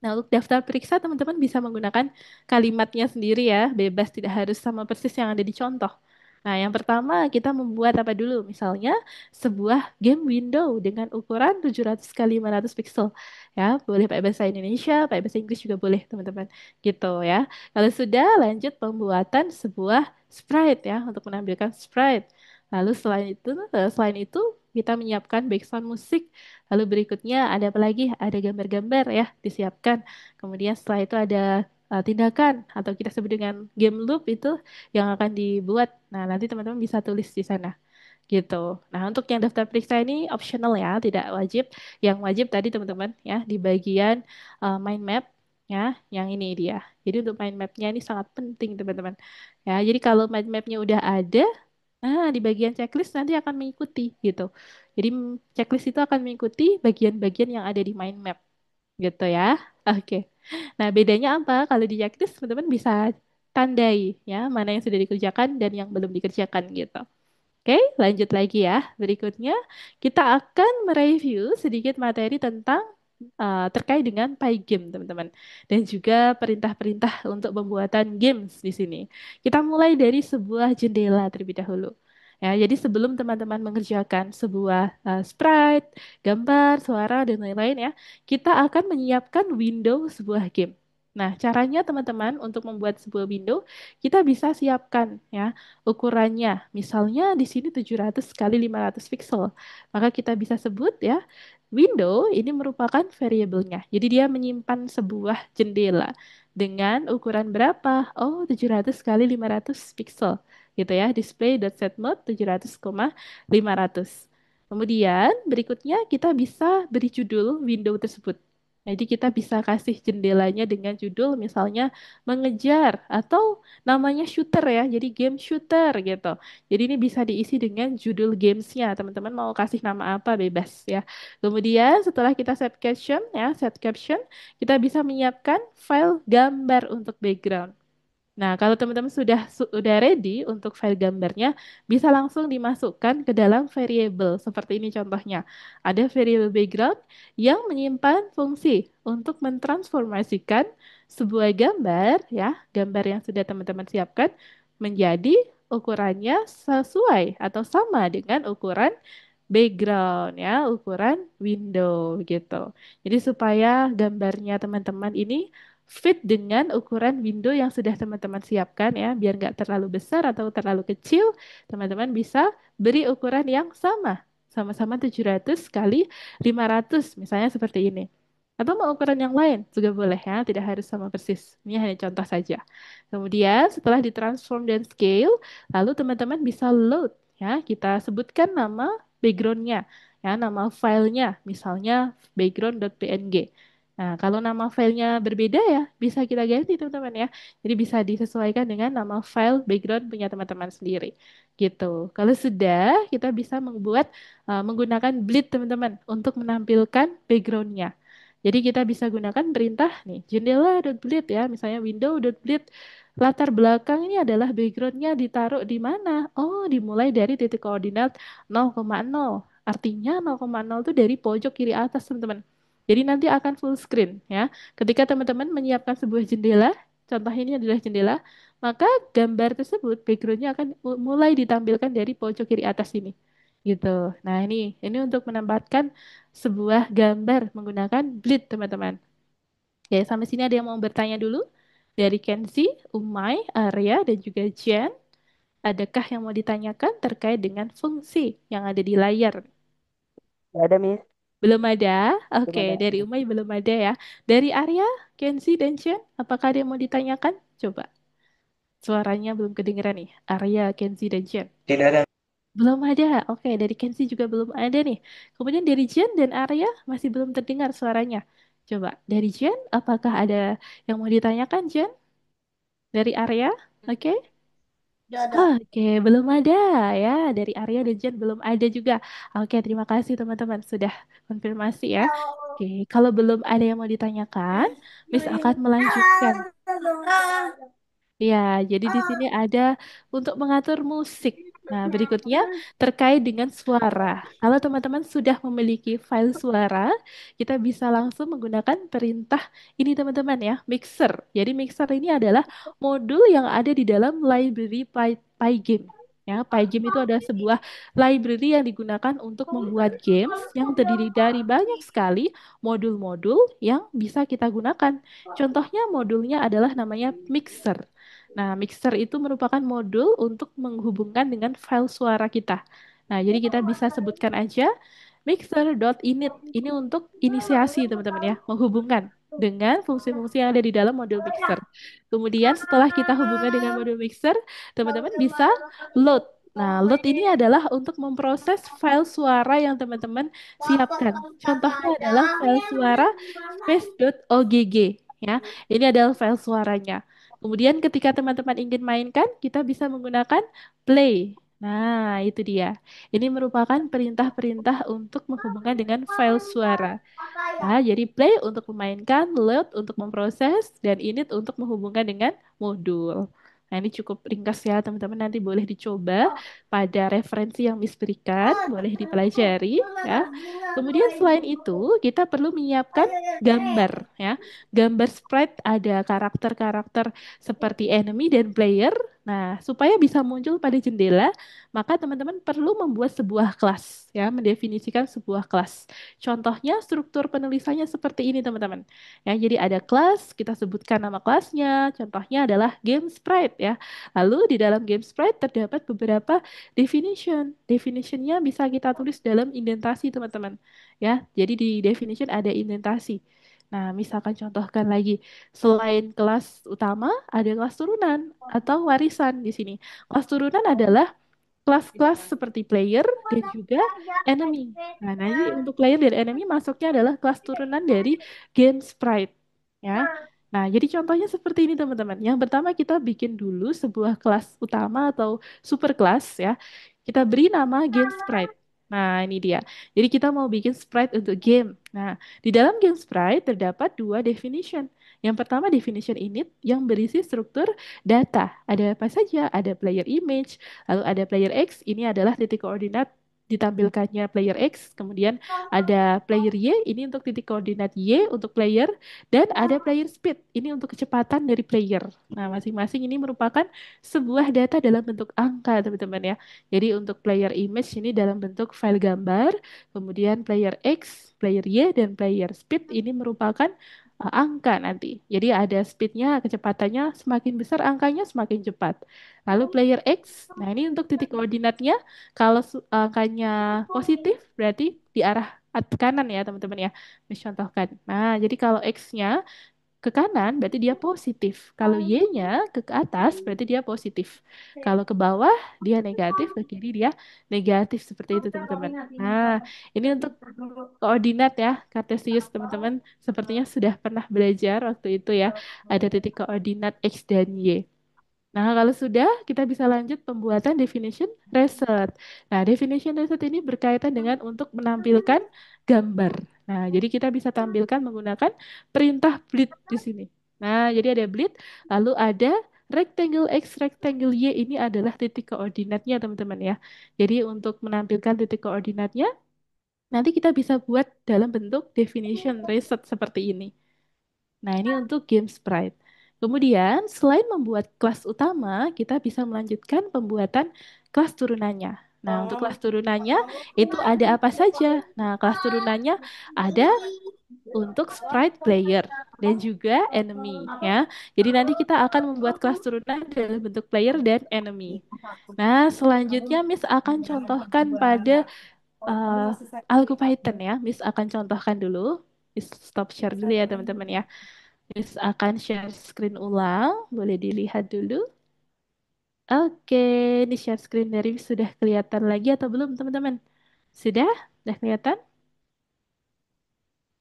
Nah, untuk daftar periksa, teman-teman bisa menggunakan kalimatnya sendiri ya, bebas, tidak harus sama persis yang ada di contoh. Nah, yang pertama kita membuat apa dulu? Misalnya sebuah game window dengan ukuran 700 kali 500 pixel. Ya, boleh pakai bahasa Indonesia, pakai bahasa Inggris juga boleh, teman-teman. Gitu ya. Kalau sudah, lanjut pembuatan sebuah sprite ya, untuk menampilkan sprite. Lalu selain itu kita menyiapkan background musik. Lalu berikutnya ada apa lagi? Ada gambar-gambar ya disiapkan. Kemudian setelah itu ada tindakan atau kita sebut dengan game loop itu yang akan dibuat. Nah, nanti teman-teman bisa tulis di sana gitu. Nah, untuk yang daftar periksa ini optional ya, tidak wajib. Yang wajib tadi teman-teman ya di bagian mind map ya, yang ini dia. Jadi untuk mind mapnya ini sangat penting, teman-teman. Ya, jadi kalau mind mapnya udah ada, nah, di bagian checklist nanti akan mengikuti gitu. Jadi checklist itu akan mengikuti bagian-bagian yang ada di mind map gitu ya. Oke. Nah, bedanya apa? Kalau di checklist teman-teman bisa tandai ya, mana yang sudah dikerjakan dan yang belum dikerjakan gitu. Oke, lanjut lagi ya. Berikutnya, kita akan mereview sedikit materi tentang terkait dengan Pygame, teman-teman. Dan juga perintah-perintah untuk pembuatan games di sini. Kita mulai dari sebuah jendela terlebih dahulu. Ya, jadi sebelum teman-teman mengerjakan sebuah sprite, gambar, suara, dan lain-lain ya, kita akan menyiapkan window sebuah game. Nah, caranya teman-teman untuk membuat sebuah window, kita bisa siapkan ya ukurannya. Misalnya di sini 700 kali 500 pixel. Maka kita bisa sebut ya, window ini merupakan variabelnya. Jadi dia menyimpan sebuah jendela dengan ukuran berapa? Oh, 700 kali 500 pixel. Gitu ya, display.setMode 700,500. Kemudian berikutnya kita bisa beri judul window tersebut. Jadi kita bisa kasih jendelanya dengan judul misalnya mengejar atau namanya shooter ya, jadi game shooter gitu. Jadi ini bisa diisi dengan judul gamesnya. Teman-teman mau kasih nama apa bebas ya. Kemudian setelah kita set caption, kita bisa menyiapkan file gambar untuk background. Nah, kalau teman-teman sudah ready untuk file gambarnya, bisa langsung dimasukkan ke dalam variable. Seperti ini contohnya. Ada variable background yang menyimpan fungsi untuk mentransformasikan sebuah gambar, ya, gambar yang sudah teman-teman siapkan menjadi ukurannya sesuai atau sama dengan ukuran background ya, ukuran window gitu. Jadi supaya gambarnya teman-teman ini fit dengan ukuran window yang sudah teman-teman siapkan ya, biar nggak terlalu besar atau terlalu kecil, teman-teman bisa beri ukuran yang sama, sama-sama 700 kali 500, misalnya seperti ini. Atau mau ukuran yang lain juga boleh ya, tidak harus sama persis. Ini hanya contoh saja. Kemudian setelah ditransform dan scale, lalu teman-teman bisa load ya. Kita sebutkan nama backgroundnya, ya nama filenya, misalnya background.png. Nah, kalau nama filenya berbeda ya, bisa kita ganti teman-teman ya. Jadi bisa disesuaikan dengan nama file background punya teman-teman sendiri. Gitu. Kalau sudah, kita bisa menggunakan bleed teman-teman untuk menampilkan backgroundnya. Jadi kita bisa gunakan perintah nih, jendela.bleed ya, misalnya window.bleed. Latar belakang ini adalah backgroundnya ditaruh di mana? Oh, dimulai dari titik koordinat 0,0. Artinya 0,0 itu dari pojok kiri atas, teman-teman. Jadi nanti akan full screen ya. Ketika teman-teman menyiapkan sebuah jendela, contoh ini adalah jendela, maka gambar tersebut backgroundnya akan mulai ditampilkan dari pojok kiri atas ini. Gitu. Nah, ini untuk menempatkan sebuah gambar menggunakan bleed, teman-teman. Oke, sampai sini ada yang mau bertanya dulu? Dari Kenzi, Umay, Arya, dan juga Jen. Adakah yang mau ditanyakan terkait dengan fungsi yang ada di layar? Nggak ada, Miss. Belum ada? Oke, Belum ada. dari Umay belum ada ya. Dari Arya, Kenzi, dan Jen, apakah ada yang mau ditanyakan? Coba, suaranya belum kedengeran nih. Arya, Kenzi, dan Jen. Tidak ada. Belum ada. Oke, dari Kenzi juga belum ada nih. Kemudian dari Jen dan Arya masih belum terdengar suaranya. Coba, dari Jen, apakah ada yang mau ditanyakan, Jen? Dari Arya? Oke. Udah ada. Oke, belum ada ya. Dari Arya dan Jen belum ada juga. Oke, terima kasih teman-teman sudah konfirmasi ya. Oke, kalau belum ada yang mau ditanyakan, Miss akan melanjutkan. Ya, jadi di sini ada untuk mengatur musik. Nah, berikutnya terkait dengan suara. Kalau teman-teman sudah memiliki file suara, kita bisa langsung menggunakan perintah ini teman-teman ya, mixer. Jadi mixer ini adalah modul yang ada di dalam library Pygame. Ya, Pygame itu adalah sebuah library yang digunakan untuk membuat games yang terdiri dari banyak sekali modul-modul yang bisa kita gunakan. Contohnya modulnya adalah namanya mixer. Nah, mixer itu merupakan modul untuk menghubungkan dengan file suara kita. Nah, jadi kita bisa sebutkan aja mixer.init. Ini untuk inisiasi, teman-teman ya, menghubungkan dengan fungsi-fungsi yang ada di dalam modul mixer. Kemudian setelah kita hubungkan dengan modul mixer, teman-teman bisa load. Nah, load ini adalah untuk memproses file suara yang teman-teman siapkan. Contohnya adalah file suara space.ogg ya. Ini adalah file suaranya. Kemudian ketika teman-teman ingin mainkan, kita bisa menggunakan play. Nah, itu dia. Ini merupakan perintah-perintah untuk menghubungkan dengan file suara. Nah, jadi play untuk memainkan, load untuk memproses, dan init untuk menghubungkan dengan modul. Nah, ini cukup ringkas ya, teman-teman. Nanti boleh dicoba pada referensi yang Miss berikan, boleh dipelajari ya. Kemudian selain itu, kita perlu menyiapkan gambar ya. Gambar sprite ada karakter-karakter seperti enemy dan player. Nah, supaya bisa muncul pada jendela, maka teman-teman perlu membuat sebuah kelas ya, mendefinisikan sebuah kelas. Contohnya struktur penulisannya seperti ini teman-teman. Ya, jadi ada kelas, kita sebutkan nama kelasnya. Contohnya adalah game sprite ya. Lalu di dalam game sprite terdapat beberapa definition. Definitionnya bisa kita tulis dalam indentasi teman-teman. Ya, jadi di definition ada indentasi. Nah, misalkan contohkan lagi, selain kelas utama, ada kelas turunan atau warisan di sini. Kelas turunan adalah kelas-kelas seperti player dan juga enemy. Nah, nanti untuk player dan enemy masuknya adalah kelas turunan dari game sprite. Ya. Nah, jadi contohnya seperti ini teman-teman. Yang pertama kita bikin dulu sebuah kelas utama atau super kelas ya. Kita beri nama game sprite. Nah, ini dia. Jadi kita mau bikin sprite untuk game. Nah, di dalam game sprite terdapat dua definition. Yang pertama definition init yang berisi struktur data. Ada apa saja? Ada player image, lalu ada player X, ini adalah titik koordinat ditampilkannya player X, kemudian ada player Y, ini untuk titik koordinat Y untuk player, dan ada player speed, ini untuk kecepatan dari player. Nah, masing-masing ini merupakan sebuah data dalam bentuk angka, teman-teman ya. Jadi untuk player image ini dalam bentuk file gambar, kemudian player X, player Y, dan player speed ini merupakan angka nanti. Jadi ada speednya, kecepatannya semakin besar angkanya semakin cepat. Lalu player X, nah ini untuk titik koordinatnya, kalau angkanya positif berarti di arah kanan ya teman-teman ya. Miss contohkan. Nah, jadi kalau X-nya ke kanan berarti dia positif. Kalau Y-nya ke atas berarti dia positif. Kalau ke bawah dia negatif, ke kiri dia negatif seperti itu teman-teman. Nah, ini untuk koordinat ya, Kartesius teman-teman. Sepertinya sudah pernah belajar waktu itu ya. Ada titik koordinat X dan Y. Nah, kalau sudah, kita bisa lanjut pembuatan definition reset. Nah, definition reset ini berkaitan dengan untuk menampilkan gambar. Nah, jadi kita bisa tampilkan menggunakan perintah bleed di sini. Nah, jadi ada bleed, lalu ada rectangle X, rectangle Y ini adalah titik koordinatnya, teman-teman ya. Jadi untuk menampilkan titik koordinatnya, nanti kita bisa buat dalam bentuk definition reset seperti ini. Nah, ini untuk game sprite. Kemudian, selain membuat kelas utama, kita bisa melanjutkan pembuatan kelas turunannya. Nah, untuk kelas turunannya itu ada apa saja? Nah, kelas turunannya ada untuk sprite player dan juga enemy ya. Jadi nanti kita akan membuat kelas turunan dalam bentuk player dan enemy. Nah, selanjutnya Miss akan contohkan pada AlgoPython ya. Miss akan contohkan dulu. Miss stop share dulu ya teman-teman ya. Miss akan share screen ulang. Boleh dilihat dulu. Oke, ini share screen dari Miss sudah kelihatan lagi atau belum teman-teman? Sudah? Sudah kelihatan?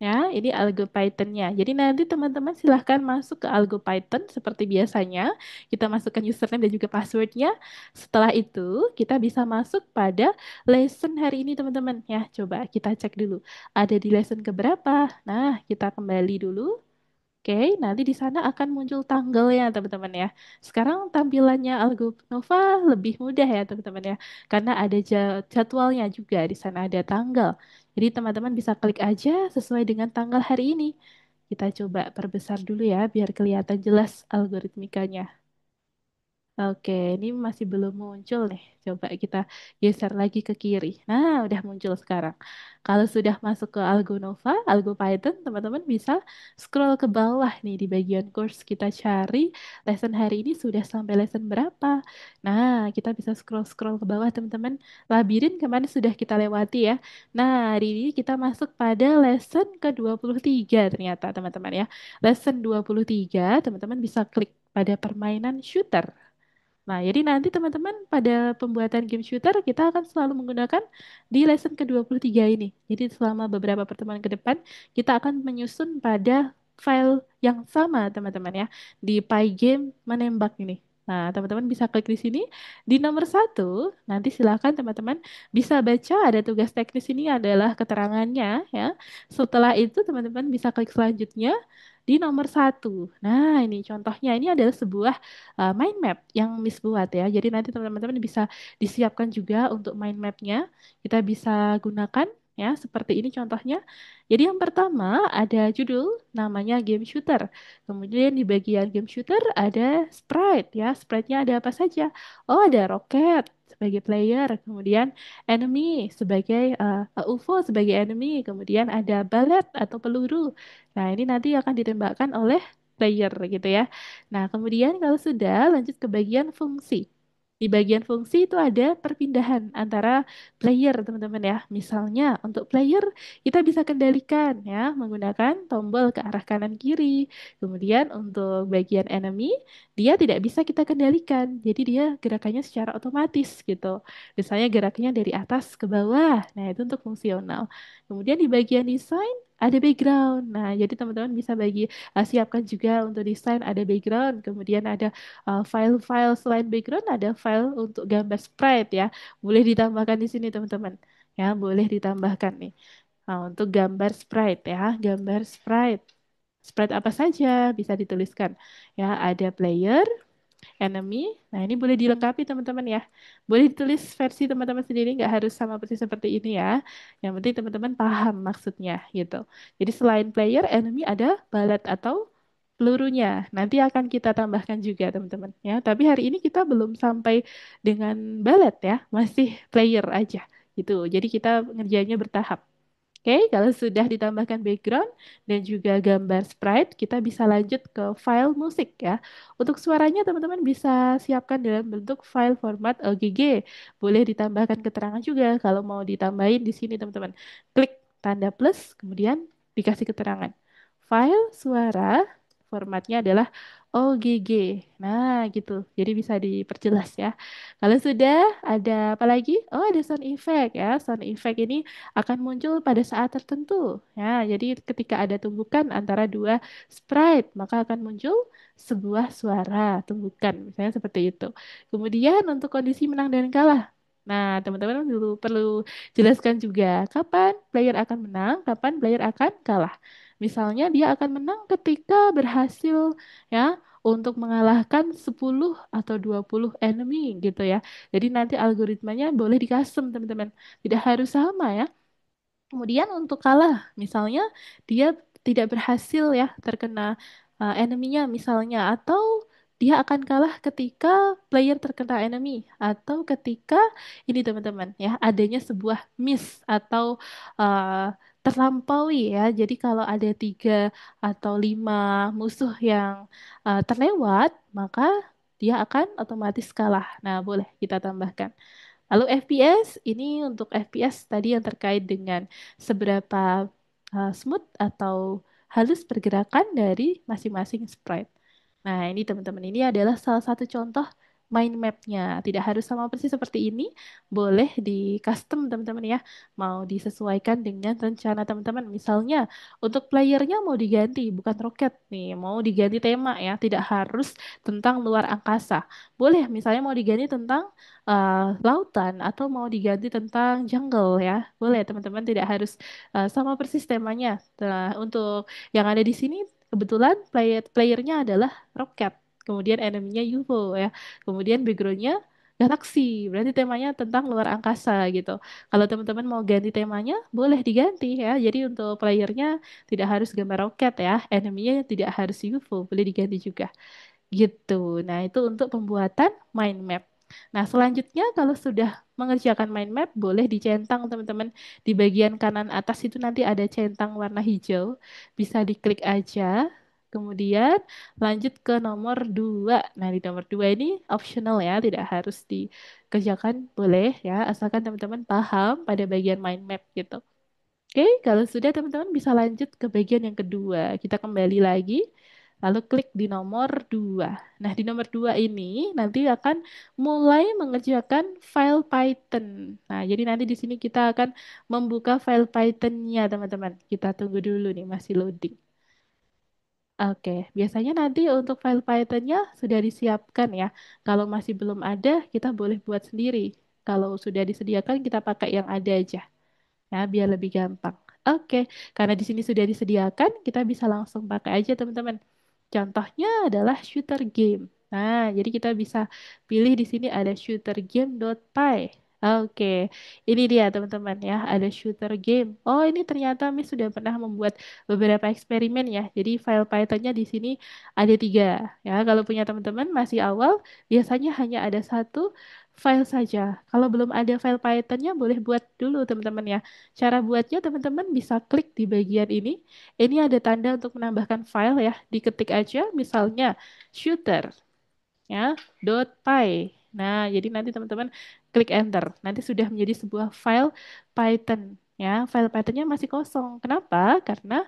Ya, ini AlgoPython-nya. Jadi nanti teman-teman silahkan masuk ke AlgoPython seperti biasanya. Kita masukkan username dan juga password-nya. Setelah itu, kita bisa masuk pada lesson hari ini teman-teman. Ya, coba kita cek dulu. Ada di lesson keberapa? Nah, kita kembali dulu. Oke, nanti di sana akan muncul tanggalnya, teman-teman ya. Sekarang tampilannya Algo Nova lebih mudah ya, teman-teman ya. Karena ada jadwalnya juga, di sana ada tanggal. Jadi teman-teman bisa klik aja sesuai dengan tanggal hari ini. Kita coba perbesar dulu ya, biar kelihatan jelas algoritmikanya. Oke, ini masih belum muncul nih. Coba kita geser lagi ke kiri. Nah, udah muncul sekarang. Kalau sudah masuk ke AlgoNova, AlgoPython, teman-teman bisa scroll ke bawah nih di bagian course. Kita cari lesson hari ini sudah sampai lesson berapa. Nah, kita bisa scroll-scroll ke bawah, teman-teman. Labirin kemarin sudah kita lewati ya. Nah, hari ini kita masuk pada lesson ke-23 ternyata, teman-teman ya. Lesson 23, teman-teman bisa klik pada permainan shooter. Nah, jadi nanti teman-teman pada pembuatan game shooter kita akan selalu menggunakan di lesson ke-23 ini. Jadi selama beberapa pertemuan ke depan kita akan menyusun pada file yang sama teman-teman ya di Pygame menembak ini. Nah, teman-teman bisa klik di sini di nomor satu. Nanti silakan teman-teman bisa baca ada tugas teknis ini adalah keterangannya ya. Setelah itu teman-teman bisa klik selanjutnya di nomor satu. Nah, ini contohnya ini adalah sebuah mind map yang Miss buat ya. Jadi nanti teman-teman bisa disiapkan juga untuk mind mapnya. Kita bisa gunakan ya seperti ini contohnya. Jadi yang pertama ada judul namanya game shooter. Kemudian di bagian game shooter ada sprite ya. Sprite-nya ada apa saja? Oh, ada roket sebagai player, kemudian enemy sebagai UFO sebagai enemy, kemudian ada balet atau peluru. Nah, ini nanti akan ditembakkan oleh player gitu ya. Nah, kemudian kalau sudah lanjut ke bagian fungsi. Di bagian fungsi itu ada perpindahan antara player, teman-teman ya. Misalnya untuk player kita bisa kendalikan ya menggunakan tombol ke arah kanan kiri. Kemudian untuk bagian enemy dia tidak bisa kita kendalikan. Jadi dia gerakannya secara otomatis gitu. Misalnya geraknya dari atas ke bawah. Nah, itu untuk fungsional. Kemudian di bagian desain ada background. Nah, jadi teman-teman bisa siapkan juga untuk desain ada background, kemudian ada file-file selain background, ada file untuk gambar sprite ya. Boleh ditambahkan di sini teman-teman. Ya, boleh ditambahkan nih. Nah, untuk gambar sprite ya, gambar sprite. Sprite apa saja bisa dituliskan. Ya, ada player, enemy. Nah, ini boleh dilengkapi teman-teman ya. Boleh ditulis versi teman-teman sendiri, nggak harus sama persis seperti ini ya. Yang penting teman-teman paham maksudnya gitu. Jadi selain player, enemy ada balet atau pelurunya. Nanti akan kita tambahkan juga teman-teman ya. Tapi hari ini kita belum sampai dengan balet ya, masih player aja gitu. Jadi kita ngerjainnya bertahap. Oke, kalau sudah ditambahkan background dan juga gambar sprite, kita bisa lanjut ke file musik ya. Untuk suaranya teman-teman bisa siapkan dalam bentuk file format OGG. Boleh ditambahkan keterangan juga kalau mau ditambahin di sini teman-teman. Klik tanda plus, kemudian dikasih keterangan. File suara formatnya adalah OGG. Nah, gitu. Jadi bisa diperjelas ya. Kalau sudah ada apa lagi? Oh, ada sound effect ya. Sound effect ini akan muncul pada saat tertentu. Ya, jadi ketika ada tumbukan antara dua sprite, maka akan muncul sebuah suara tumbukan. Misalnya seperti itu. Kemudian untuk kondisi menang dan kalah. Nah, teman-teman dulu perlu jelaskan juga kapan player akan menang, kapan player akan kalah. Misalnya dia akan menang ketika berhasil ya untuk mengalahkan 10 atau 20 enemy gitu ya. Jadi nanti algoritmanya boleh di custom teman-teman. Tidak harus sama ya. Kemudian untuk kalah, misalnya dia tidak berhasil ya terkena enemy-nya misalnya, atau dia akan kalah ketika player terkena enemy, atau ketika ini teman-teman ya adanya sebuah miss atau terlampaui ya. Jadi kalau ada 3 atau 5 musuh yang terlewat, maka dia akan otomatis kalah. Nah, boleh kita tambahkan. Lalu FPS, ini untuk FPS tadi yang terkait dengan seberapa smooth atau halus pergerakan dari masing-masing sprite. Nah, ini teman-teman, ini adalah salah satu contoh mind map-nya. Tidak harus sama persis seperti ini, boleh di custom teman-teman ya. Mau disesuaikan dengan rencana teman-teman. Misalnya, untuk playernya mau diganti, bukan roket nih, mau diganti tema ya. Tidak harus tentang luar angkasa. Boleh, misalnya mau diganti tentang lautan atau mau diganti tentang jungle ya. Boleh teman-teman tidak harus sama persis temanya. Nah, untuk yang ada di sini kebetulan playernya adalah roket, kemudian enemy-nya UFO ya. Kemudian background-nya galaksi. Berarti temanya tentang luar angkasa gitu. Kalau teman-teman mau ganti temanya, boleh diganti ya. Jadi untuk playernya tidak harus gambar roket ya. Enemy-nya tidak harus UFO, boleh diganti juga. Gitu. Nah, itu untuk pembuatan mind map. Nah, selanjutnya kalau sudah mengerjakan mind map, boleh dicentang teman-teman. Di bagian kanan atas itu nanti ada centang warna hijau. Bisa diklik aja. Kemudian lanjut ke nomor 2. Nah, di nomor 2 ini optional ya, tidak harus dikerjakan, boleh ya, asalkan teman-teman paham pada bagian mind map gitu. Oke, kalau sudah teman-teman bisa lanjut ke bagian yang kedua. Kita kembali lagi, lalu klik di nomor 2. Nah, di nomor 2 ini nanti akan mulai mengerjakan file Python. Nah, jadi nanti di sini kita akan membuka file Python-nya, teman-teman. Kita tunggu dulu nih, masih loading. Oke, biasanya nanti untuk file Python-nya sudah disiapkan ya. Kalau masih belum ada, kita boleh buat sendiri. Kalau sudah disediakan, kita pakai yang ada aja. Ya, biar lebih gampang. Oke, karena di sini sudah disediakan, kita bisa langsung pakai aja, teman-teman. Contohnya adalah shooter game. Nah, jadi kita bisa pilih di sini ada shootergame.py. Oke, ini dia teman-teman ya, ada shooter game. Oh, ini ternyata Miss sudah pernah membuat beberapa eksperimen ya. Jadi file Python-nya di sini ada 3. Ya, kalau punya teman-teman masih awal, biasanya hanya ada satu file saja. Kalau belum ada file Python-nya, boleh buat dulu teman-teman ya. Cara buatnya teman-teman bisa klik di bagian ini. Ini ada tanda untuk menambahkan file ya. Diketik aja misalnya shooter ya .py. Nah, jadi nanti teman-teman klik enter. Nanti sudah menjadi sebuah file Python ya. File Pythonnya masih kosong. Kenapa? Karena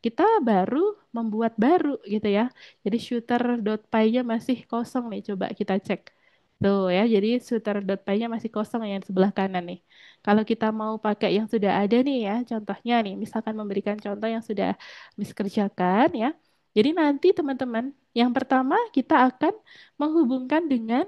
kita baru membuat baru gitu ya. Jadi shooter.py-nya masih kosong nih. Coba kita cek. Tuh ya, jadi shooter.py-nya masih kosong yang sebelah kanan nih. Kalau kita mau pakai yang sudah ada nih ya, contohnya nih, misalkan memberikan contoh yang sudah Miss kerjakan ya. Jadi nanti teman-teman, yang pertama kita akan menghubungkan dengan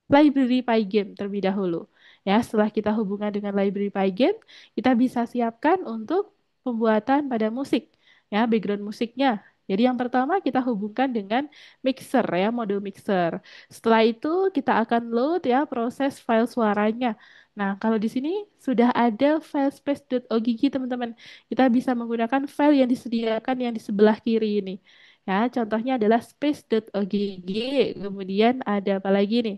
library Pygame terlebih dahulu. Ya, setelah kita hubungkan dengan library Pygame, kita bisa siapkan untuk pembuatan pada musik, ya, background musiknya. Jadi yang pertama kita hubungkan dengan mixer ya, modul mixer. Setelah itu kita akan load ya proses file suaranya. Nah, kalau di sini sudah ada file space.ogg teman-teman. Kita bisa menggunakan file yang disediakan yang di sebelah kiri ini. Ya, contohnya adalah space.ogg. Kemudian ada apa lagi nih?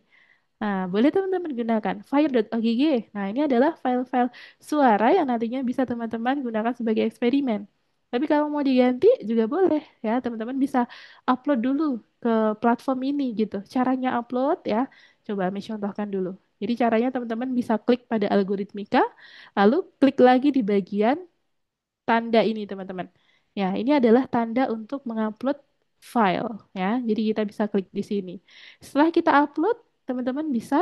Nah, boleh teman-teman gunakan fire.ogg. Nah, ini adalah file-file suara yang nantinya bisa teman-teman gunakan sebagai eksperimen. Tapi kalau mau diganti juga boleh ya, teman-teman bisa upload dulu ke platform ini gitu. Caranya upload ya, coba Ami contohkan dulu. Jadi caranya teman-teman bisa klik pada algoritmika, lalu klik lagi di bagian tanda ini, teman-teman. Ya, ini adalah tanda untuk mengupload file, ya. Jadi kita bisa klik di sini. Setelah kita upload, teman-teman bisa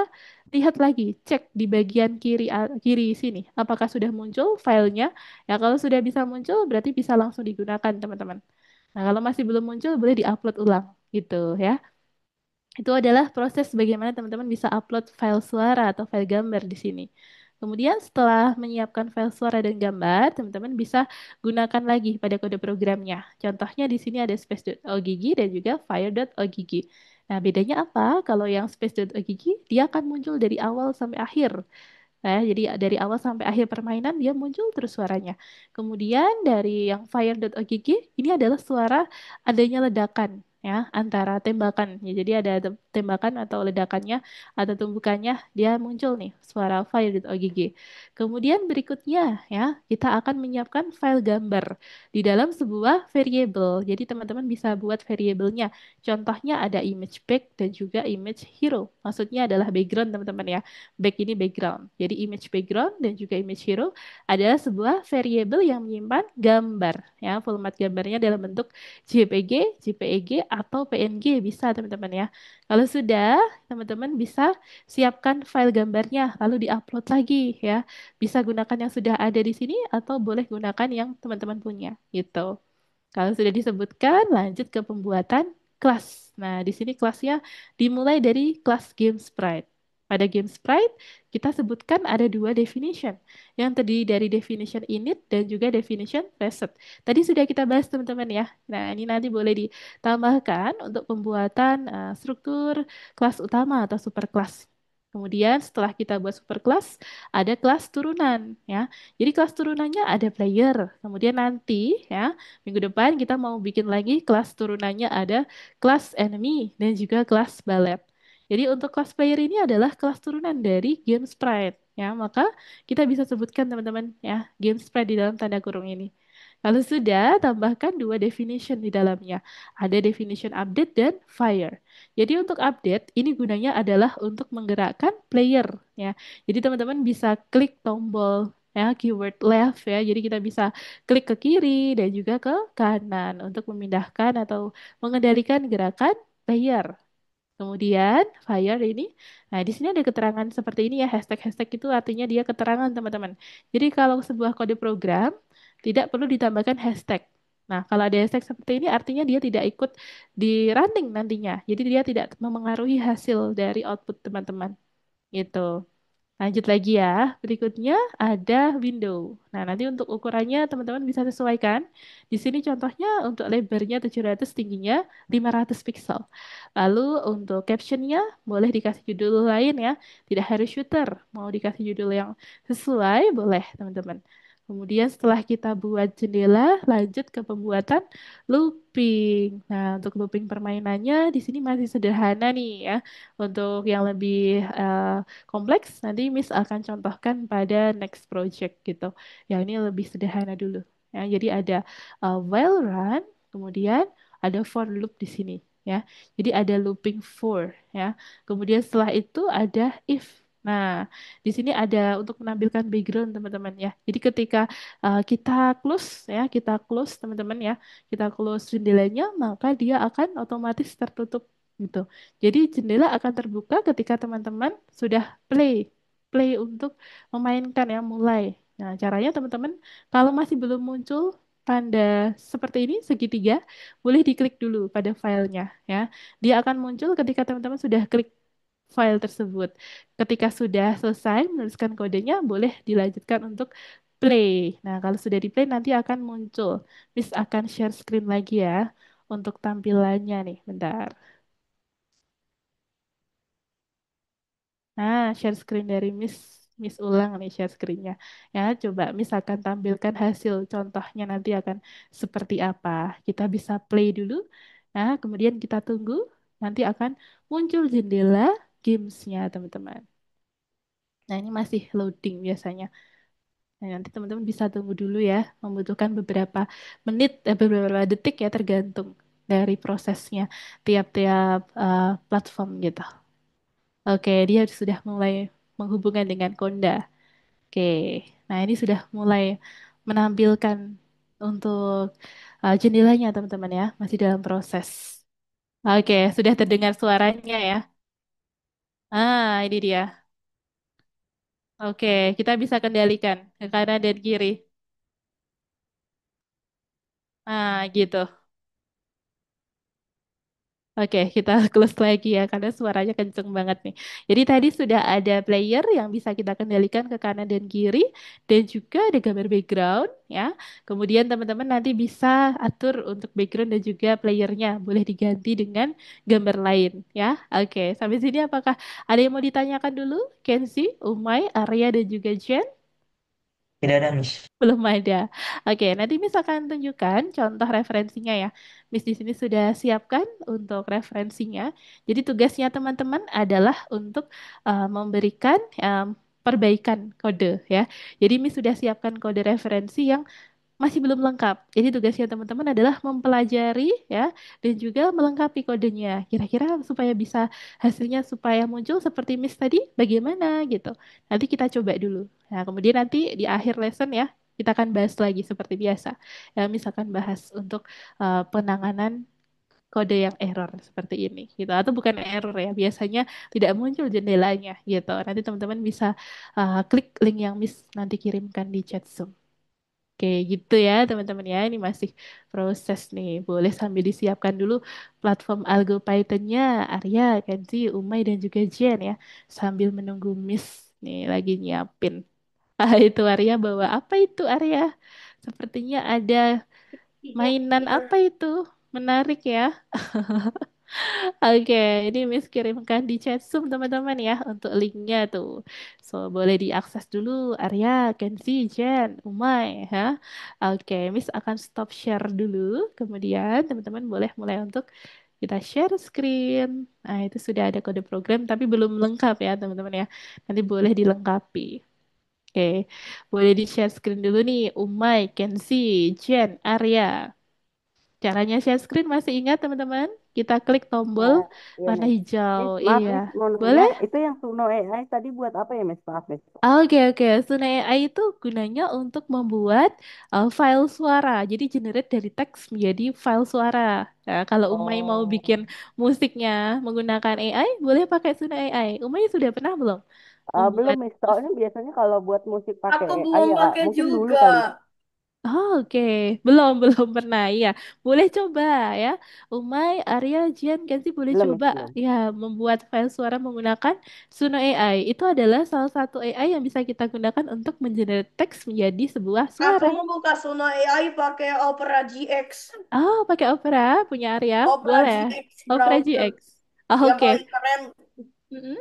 lihat lagi, cek di bagian kiri sini, apakah sudah muncul filenya. Ya, kalau sudah bisa muncul, berarti bisa langsung digunakan, teman-teman. Nah, kalau masih belum muncul, boleh diupload ulang, gitu ya. Itu adalah proses bagaimana teman-teman bisa upload file suara atau file gambar di sini. Kemudian setelah menyiapkan file suara dan gambar, teman-teman bisa gunakan lagi pada kode programnya. Contohnya di sini ada space.ogg dan juga fire.ogg. Nah, bedanya apa? Kalau yang space.ogg, dia akan muncul dari awal sampai akhir. Jadi dari awal sampai akhir permainan dia muncul terus suaranya. Kemudian dari yang fire.ogg ini adalah suara adanya ledakan ya antara tembakan. Ya, jadi ada tembakan atau ledakannya atau tumbukannya dia muncul nih suara fire.ogg. Kemudian berikutnya ya kita akan menyiapkan file gambar di dalam sebuah variable. Jadi teman-teman bisa buat variabelnya. Contohnya ada image back dan juga image hero. Maksudnya adalah background teman-teman ya. Back ini background. Jadi image background dan juga image hero adalah sebuah variabel yang menyimpan gambar. Ya, format gambarnya dalam bentuk JPG, JPEG, atau PNG bisa teman-teman ya. Kalau sudah, teman-teman bisa siapkan file gambarnya, lalu diupload lagi ya. Bisa gunakan yang sudah ada di sini atau boleh gunakan yang teman-teman punya gitu. Kalau sudah disebutkan, lanjut ke pembuatan kelas. Nah, di sini kelasnya dimulai dari kelas GameSprite. Pada GameSprite, kita sebutkan ada dua definition, yang terdiri dari definition init dan juga definition preset. Tadi sudah kita bahas teman-teman ya. Nah, ini nanti boleh ditambahkan untuk pembuatan struktur kelas utama atau superclass. Kemudian setelah kita buat superclass, ada kelas turunan ya. Jadi kelas turunannya ada player. Kemudian nanti ya minggu depan kita mau bikin lagi kelas turunannya ada kelas enemy dan juga kelas ballet. Jadi untuk kelas player ini adalah kelas turunan dari game sprite ya. Maka kita bisa sebutkan teman-teman ya game sprite di dalam tanda kurung ini. Kalau sudah, tambahkan dua definition di dalamnya. Ada definition update dan fire. Jadi untuk update, ini gunanya adalah untuk menggerakkan player ya. Jadi teman-teman bisa klik tombol ya keyword left ya. Jadi kita bisa klik ke kiri dan juga ke kanan untuk memindahkan atau mengendalikan gerakan player. Kemudian fire ini, nah di sini ada keterangan seperti ini ya, hashtag-hashtag itu artinya dia keterangan teman-teman. Jadi kalau sebuah kode program tidak perlu ditambahkan hashtag. Nah, kalau ada hashtag seperti ini artinya dia tidak ikut di running nantinya. Jadi dia tidak memengaruhi hasil dari output teman-teman. Gitu. Lanjut lagi ya. Berikutnya ada window. Nah, nanti untuk ukurannya teman-teman bisa sesuaikan. Di sini contohnya untuk lebarnya 700, tingginya 500 pixel. Lalu untuk captionnya boleh dikasih judul lain ya. Tidak harus shooter. Mau dikasih judul yang sesuai, boleh teman-teman. Kemudian setelah kita buat jendela, lanjut ke pembuatan looping. Nah, untuk looping permainannya di sini masih sederhana nih ya. Untuk yang lebih kompleks, nanti Miss akan contohkan pada next project gitu. Yang ini lebih sederhana dulu. Ya, jadi ada while run, kemudian ada for loop di sini. Ya, jadi ada looping for. Ya, kemudian setelah itu ada if. Nah, di sini ada untuk menampilkan background teman-teman ya. Jadi ketika kita close teman-teman ya, kita close jendelanya, maka dia akan otomatis tertutup gitu. Jadi jendela akan terbuka ketika teman-teman sudah play untuk memainkan ya, mulai. Nah, caranya teman-teman kalau masih belum muncul tanda seperti ini segitiga, boleh diklik dulu pada filenya ya. Dia akan muncul ketika teman-teman sudah klik file tersebut. Ketika sudah selesai menuliskan kodenya, boleh dilanjutkan untuk play. Nah, kalau sudah di play nanti akan muncul. Miss akan share screen lagi ya untuk tampilannya nih. Bentar. Nah, share screen dari Miss Miss ulang nih share screen-nya. Ya, coba Miss akan tampilkan hasil contohnya nanti akan seperti apa. Kita bisa play dulu. Nah, kemudian kita tunggu. Nanti akan muncul jendela games-nya, teman-teman. Nah, ini masih loading biasanya. Nah, nanti teman-teman bisa tunggu dulu ya. Membutuhkan beberapa menit, beberapa detik ya, tergantung dari prosesnya tiap-tiap platform gitu. Oke, dia sudah mulai menghubungkan dengan Konda. Oke, nah ini sudah mulai menampilkan. untuk jendelanya teman-teman ya, masih dalam proses. Oke, sudah terdengar suaranya ya. Ah, ini dia. Oke, kita bisa kendalikan ke kanan dan kiri. Ah, gitu. Oke, kita close lagi ya karena suaranya kenceng banget nih. Jadi tadi sudah ada player yang bisa kita kendalikan ke kanan dan kiri dan juga ada gambar background ya. Kemudian teman-teman nanti bisa atur untuk background dan juga playernya boleh diganti dengan gambar lain ya. Oke, sampai sini apakah ada yang mau ditanyakan dulu? Kenzi, Umay, Arya dan juga Jen? Tidak ada, Miss. Belum ada. Oke, nanti Miss akan tunjukkan contoh referensinya ya. Miss di sini sudah siapkan untuk referensinya. Jadi tugasnya teman-teman adalah untuk memberikan perbaikan kode ya. Jadi Miss sudah siapkan kode referensi yang masih belum lengkap. Jadi tugasnya teman-teman adalah mempelajari ya dan juga melengkapi kodenya. Kira-kira supaya bisa hasilnya supaya muncul seperti Miss tadi bagaimana gitu. Nanti kita coba dulu. Nah, kemudian nanti di akhir lesson ya kita akan bahas lagi seperti biasa. Ya, misalkan bahas untuk penanganan kode yang error seperti ini gitu atau bukan error ya biasanya tidak muncul jendelanya gitu nanti teman-teman bisa klik link yang Miss nanti kirimkan di chat Zoom. Oke, gitu ya teman-teman ya. Ini masih proses nih. Boleh sambil disiapkan dulu platform Algo Python-nya Arya, Kenzi, Umay, dan juga Jen ya. Sambil menunggu Miss nih lagi nyiapin. Ah, itu Arya bawa apa itu Arya? Sepertinya ada mainan apa Iya. itu? Menarik ya. Oke, ini Miss kirimkan di chat Zoom teman-teman ya untuk linknya tuh. So, boleh diakses dulu Arya, Kenzi, Jen, Umay ya. Oke, Miss akan stop share dulu. Kemudian teman-teman boleh mulai untuk kita share screen. Nah, itu sudah ada kode program tapi belum lengkap ya teman-teman ya. Nanti boleh dilengkapi. Oke, boleh di share screen dulu nih Umay, Kenzi, Jen, Arya. Caranya share screen masih ingat teman-teman? Kita klik Ya, tombol iya, warna Miss. hijau. Miss, maaf, Iya. Miss, mau nanya, Boleh? itu yang Suno AI tadi buat apa ya, Miss? Maaf, Miss. Oke, oke. Suna AI itu gunanya untuk membuat file suara. Jadi generate dari teks menjadi file suara. Nah, kalau Umay mau Oh, bikin musiknya menggunakan AI, boleh pakai Suna AI. Umay sudah pernah belum belum, membuat Miss. Soalnya biasanya kalau buat musik pakai Aku AI belum ya, pakai mungkin dulu juga. kali. Oh, oke, belum belum pernah. Iya, boleh coba ya. Umay, Arya, Jian, Kenzi boleh Belum, Miss, coba belum. ya membuat file suara menggunakan Suno AI. Itu adalah salah satu AI yang bisa kita gunakan untuk mengenerate teks menjadi sebuah Aku suara. mau buka Suno AI pakai Opera GX. Oh, pakai Opera punya Arya, Opera boleh. GX Opera browser GX. Oh, yang oke. paling keren. Mm-mm.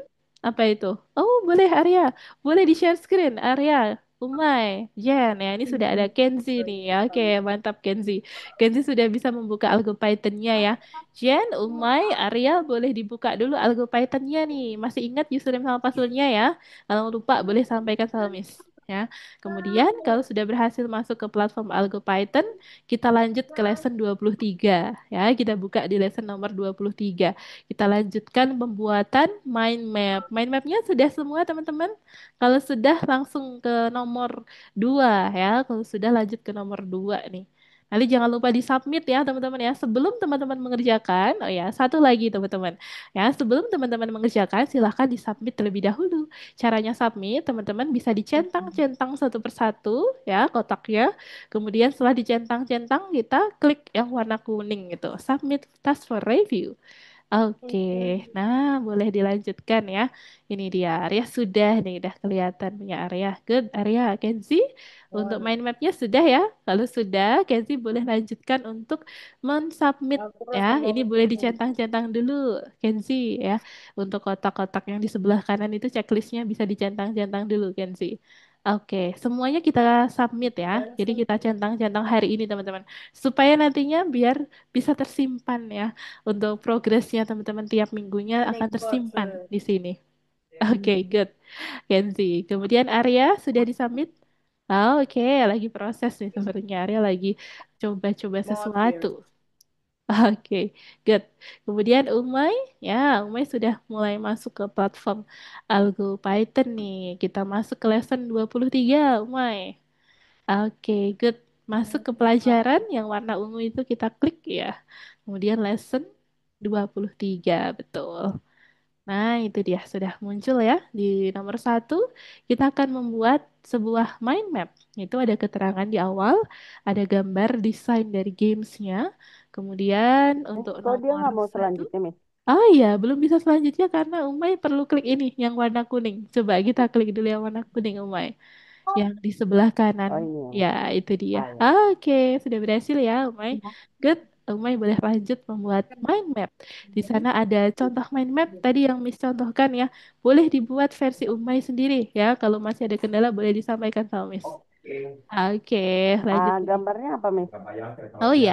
Apa itu? Oh, boleh Arya. Boleh di-share screen, Arya. Umay, Jen, ya ini sudah ada Kenzi nih ya. Oke, mantap Kenzi. Kenzi sudah bisa membuka Algo Python-nya ya. Jen, Umay, Arya boleh dibuka dulu Algo Python-nya nih. Masih ingat username sama password-nya ya? Kalau lupa boleh sampaikan sama Miss. Ya. Kemudian kalau sudah berhasil masuk ke platform Algo Python, kita lanjut ke lesson 23 ya. Kita buka di lesson nomor 23. Kita lanjutkan pembuatan mind map. Mind mapnya sudah semua teman-teman. Kalau sudah langsung ke nomor 2 ya. Kalau sudah lanjut ke nomor 2 nih. Nanti jangan lupa di submit ya teman-teman ya. Sebelum teman-teman mengerjakan, oh ya satu lagi teman-teman. Ya sebelum teman-teman mengerjakan silahkan di submit terlebih dahulu. Caranya submit teman-teman bisa dicentang-centang satu persatu ya kotaknya. Kemudian setelah dicentang-centang kita klik yang warna kuning gitu. Submit task for review. Oke, nah boleh dilanjutkan ya. Ini dia, Arya sudah nih, udah kelihatan punya Arya. Good, Arya. Kenzi, untuk mind mapnya sudah ya. Kalau sudah, Kenzi boleh lanjutkan untuk mensubmit Aku ya. sama Ini boleh dicentang-centang dulu, Kenzi ya. Untuk kotak-kotak yang di sebelah kanan itu checklistnya bisa dicentang-centang dulu, Kenzi. Oke, semuanya kita submit ya. Jadi kita centang-centang hari ini teman-teman. Supaya nantinya biar bisa tersimpan ya untuk progresnya teman-teman tiap minggunya akan tersimpan di sini. Oke, good. Kenzi. Kemudian Arya sudah disubmit? Oh, oke, lagi proses nih sebenarnya. Arya lagi coba-coba Maaf sesuatu. ya. Oke, good. Kemudian Umay, ya, Umay sudah mulai masuk ke platform Algo Python nih. Kita masuk ke lesson 23, Umay. Oke, good. masuk ke pelajaran yang warna ungu itu kita klik ya. Kemudian lesson 23, betul. Nah, itu dia sudah muncul ya di nomor satu. Kita akan membuat sebuah mind map. Itu ada keterangan di awal, ada gambar desain dari gamesnya. Kemudian untuk Kok dia nomor nggak mau satu, selanjutnya, Miss? oh iya, belum bisa selanjutnya karena Umay perlu klik ini yang warna kuning. Coba kita klik dulu yang warna kuning, Umay. Yang di sebelah kanan. Oh ini Ya, ya. itu dia. Ah, ya. Oke, sudah berhasil ya, Umay. Good. Umay boleh lanjut membuat mind map. Di sana ada contoh mind map tadi yang Miss contohkan ya. Boleh dibuat versi Umay sendiri ya. Kalau masih ada kendala boleh disampaikan sama Miss. Oke, lanjut. Gambarnya apa, Miss? Oh iya,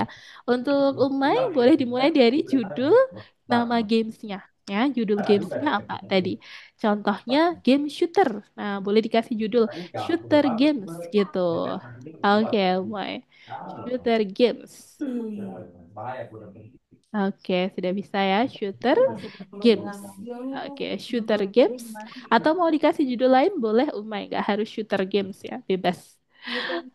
untuk Umay boleh dimulai dari judul nama gamesnya. Ya, judul gamesnya apa tadi? Contohnya game shooter. Nah, boleh dikasih judul shooter games gitu. Oke, Umay. Shooter games. Oke, sudah bisa ya, shooter games. Oke, shooter games. Atau mau dikasih judul lain boleh, Umay. Nggak harus shooter games ya, bebas.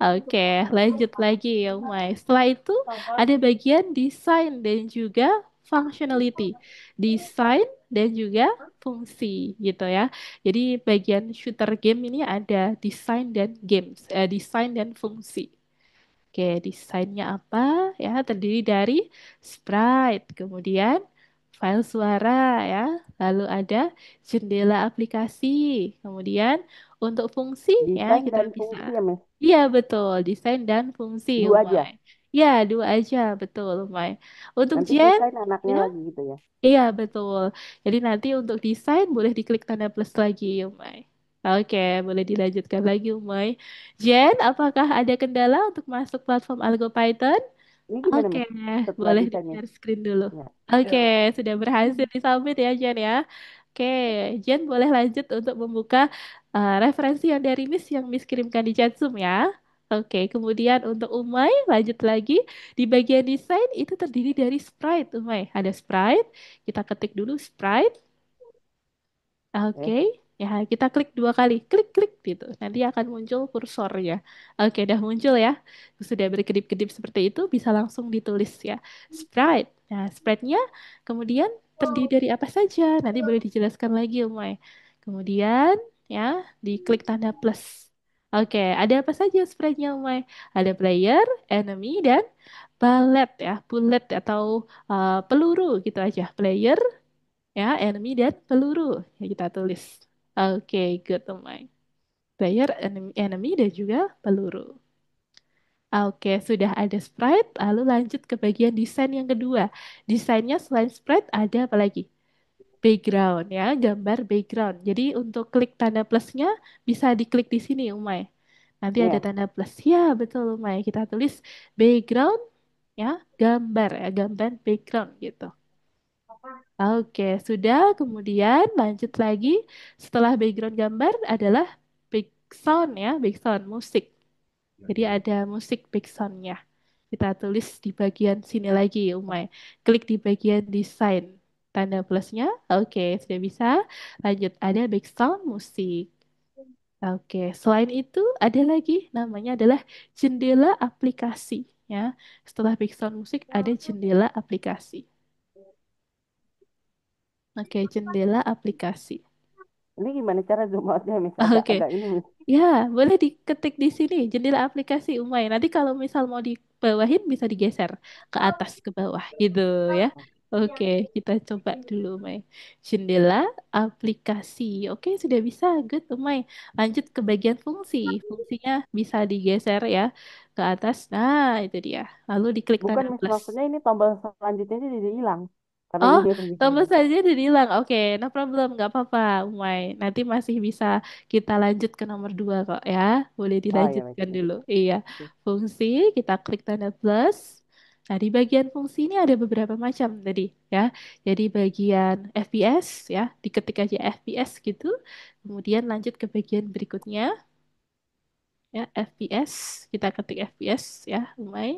Oke, lanjut lagi ya Umay. Setelah itu ada bagian desain dan juga functionality. Desain dan juga fungsi gitu ya. Jadi bagian shooter game ini ada desain dan games, desain dan fungsi. Oke, desainnya apa? Ya, terdiri dari sprite, kemudian file suara ya, lalu ada jendela aplikasi, kemudian untuk fungsi ya Desain kita dan bisa. fungsi ya, Miss? Iya betul, desain dan fungsi Dua Umay. aja. Ya, dua aja betul Umay. Untuk Nanti Jen, desain anaknya ya, lagi gitu ya. iya betul. Jadi nanti untuk desain boleh diklik tanda plus lagi Umay. Oke, boleh dilanjutkan lagi Umay. Jen, apakah ada kendala untuk masuk platform Algo Python? Ini gimana, Oke, Miss? Setelah boleh desainnya. di-share screen dulu. Ya. Oke, sudah berhasil disubmit ya Jen ya. Oke, Jen boleh lanjut untuk membuka referensi yang dari Miss yang Miss kirimkan di chat Zoom ya. Oke, kemudian untuk Umay lanjut lagi di bagian desain itu terdiri dari sprite Umay. Ada sprite, kita ketik dulu sprite. Oke, Eh, ya kita klik dua kali, klik-klik gitu. Nanti akan muncul kursornya. Oke, udah muncul ya. Sudah berkedip-kedip seperti itu, bisa langsung ditulis ya. Sprite. Nah, sprite-nya kemudian terdiri dari apa saja? Nanti boleh dijelaskan lagi, Umay. Kemudian ya, diklik tanda plus. Oke, ada apa saja sprite-nya, Umay? Ada player, enemy, dan bullet ya, bullet atau peluru gitu aja. Player, ya, enemy dan peluru yang kita tulis. Oke, good Umay. Player, enemy dan juga peluru. Oke, sudah ada sprite, lalu lanjut ke bagian desain yang kedua. Desainnya selain sprite ada apa lagi? Background ya, gambar background. Jadi untuk klik tanda plusnya bisa diklik di sini Umay. Nanti ada ya. tanda plus. Ya, betul Umay. Kita tulis background ya, gambar ya, gambar background gitu. Oke, sudah. Kemudian lanjut lagi. Setelah background gambar adalah background ya, background musik. Jadi ada musik backgroundnya. Kita tulis di bagian sini lagi, Umay. Klik di bagian desain. Tanda plusnya. Oke, sudah bisa. Lanjut, ada background musik. Oke, selain itu ada lagi namanya adalah jendela aplikasi. Ya, setelah background musik ada jendela aplikasi. Oke, jendela aplikasi. Ini gimana cara zoom outnya, Miss? Oke, Agak ini, Miss. ya, boleh diketik di sini jendela aplikasi Umay. Nanti kalau misal mau dibawahin bisa digeser ke atas ke bawah gitu ya. Oke, kita coba dulu Umay. Jendela aplikasi. Oke, sudah bisa. Good Umay. Lanjut ke bagian fungsi. Fungsinya bisa digeser ya ke atas. Nah, itu dia. Lalu diklik Bukan, tanda Miss. plus. Maksudnya ini tombol selanjutnya jadi hilang. Karena Oh, nyindir gitu. tombol saja udah hilang. Oke, no problem, nggak apa-apa, Umay. Nanti masih bisa kita lanjut ke nomor dua kok ya. Boleh Oh iya, baik. dilanjutkan dulu. Iya, fungsi kita klik tanda plus. Nah, di bagian fungsi ini ada beberapa macam tadi ya. Jadi bagian FPS ya, diketik aja FPS gitu. Kemudian lanjut ke bagian berikutnya ya, FPS. Kita ketik FPS ya, Umay.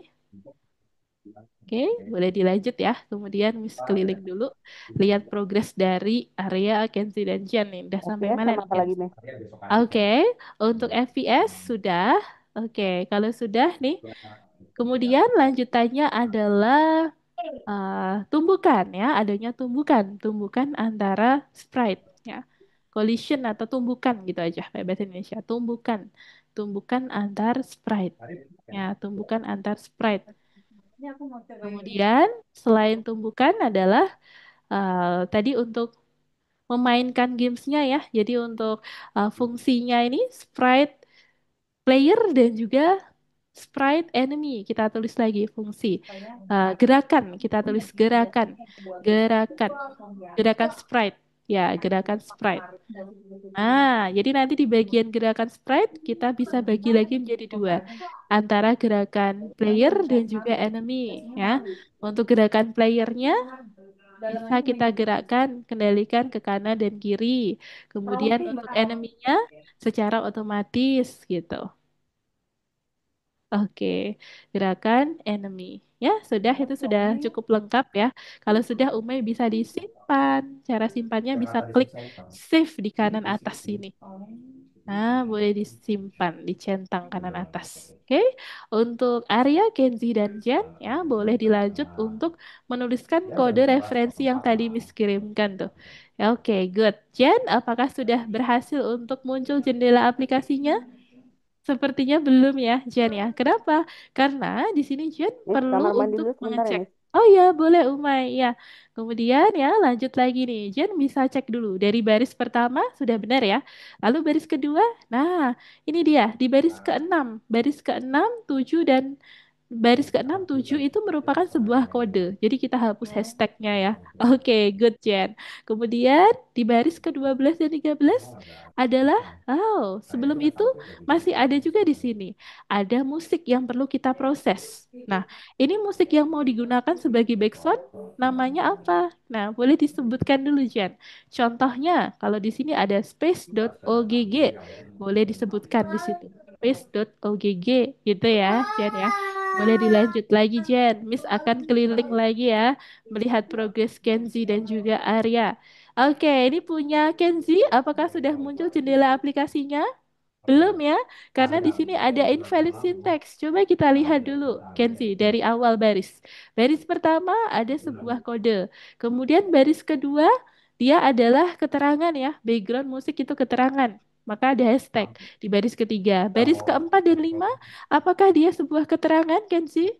Oke, boleh dilanjut ya. Kemudian Miss keliling dulu. Lihat progres dari area Kenzi dan Jen nih. Udah sampai FPS mana sama nih apa lagi, Kenzi? Miss? Oke, untuk FPS sudah. Oke, kalau sudah nih, kemudian lanjutannya adalah tumbukan ya, adanya tumbukan, tumbukan antara sprite ya. Collision atau tumbukan gitu aja, kayak bahasa Indonesia. Tumbukan, tumbukan antar sprite. Ya, tumbukan antar sprite. Kemudian selain tumbukan adalah tadi untuk memainkan gamesnya ya. Jadi untuk fungsinya ini sprite player dan juga sprite enemy. Kita tulis lagi fungsi. Gerakan, kita tulis gerakan. Gerakan. Gerakan sprite. Ya, gerakan sprite. Jadi nanti di bagian gerakan sprite kita bisa bagi lagi menjadi dua. Antara gerakan player dan juga enemy ya. Untuk gerakan playernya bisa kita gerakkan, kendalikan ke kanan dan kiri. Kemudian untuk enemy-nya secara otomatis gitu. Oke, gerakan enemy. Ya, sudah itu sudah cukup lengkap ya. Kalau sudah Umay bisa disimpan. Cara simpannya bisa klik save di kanan atas sini. Nah, boleh disimpan, dicentang kanan atas. Oke, untuk Arya, Kenzi, dan Jen, ya, boleh dilanjut untuk menuliskan kode referensi yang tadi Miss kirimkan tuh. Ya, oke, good. Jen, apakah sudah berhasil untuk muncul jendela aplikasinya? Sepertinya belum ya, Jen ya. Kenapa? Karena di sini Jen Miss, perlu kamar mandi untuk dulu sebentar ya, mengecek. Miss. Oh ya, boleh Umay. Ya. Kemudian ya, lanjut lagi nih. Jen bisa cek dulu. Dari baris pertama sudah benar ya. Lalu baris kedua, nah ini dia. Di baris keenam. Baris keenam, tujuh, dan baris keenam, tujuh itu merupakan sebuah kode. Jadi kita hapus hashtagnya ya. Oke, good Jen. Kemudian di baris ke-12 dan 13 adalah, sebelum itu masih ada juga di sini. Ada musik yang perlu kita proses. Nah, ini musik yang mau digunakan sebagai background namanya apa? Nah, boleh disebutkan dulu, Jen. Contohnya, kalau di sini ada space.ogg, boleh disebutkan di situ. Space.ogg gitu ya, Jen ya. Boleh dilanjut lagi, Jen. Miss akan keliling lagi ya, melihat progres Kenzi dan juga Arya. Oke, ini punya Kenzi. Apakah sudah muncul jendela aplikasinya? Belum ya, karena di sini ada invalid syntax. Coba kita lihat dulu, Kenzi, dari awal baris. Baris pertama ada sebuah kode. Kemudian baris kedua, dia adalah keterangan ya. Background musik itu keterangan. Maka ada hashtag di baris ketiga. Baris keempat dan lima, apakah dia sebuah keterangan, Kenzi?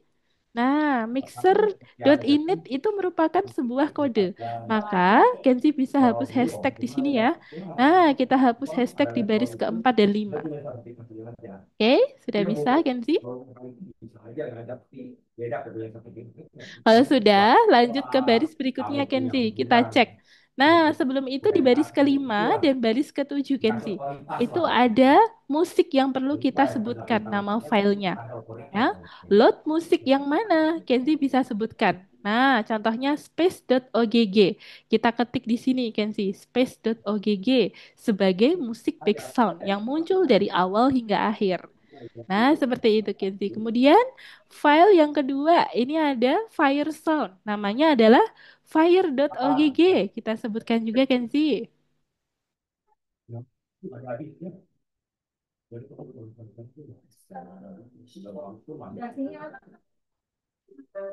Nah, mixer.init itu merupakan sebuah kode. Maka Kenzi bisa hapus hashtag di sini ya. Nah, kita hapus hashtag di baris keempat dan lima. Oke, sudah bisa Kenzi? Kalau sudah, lanjut ke baris berikutnya Kenzi. Kita cek. Nah, sebelum itu di baris kelima dan baris ketujuh Kenzi. Itu ada musik yang perlu kita sebutkan nama filenya. Ya, load musik yang mana? Kenzi bisa sebutkan. Nah, contohnya space.ogg. Kita ketik di sini, Kenzi, space.ogg sebagai musik background yang muncul dari awal hingga akhir. Nah, seperti itu, Kenzi. Kemudian, file yang kedua, ini ada fire sound. Namanya adalah fire.ogg. Kita sebutkan juga, Kenzi.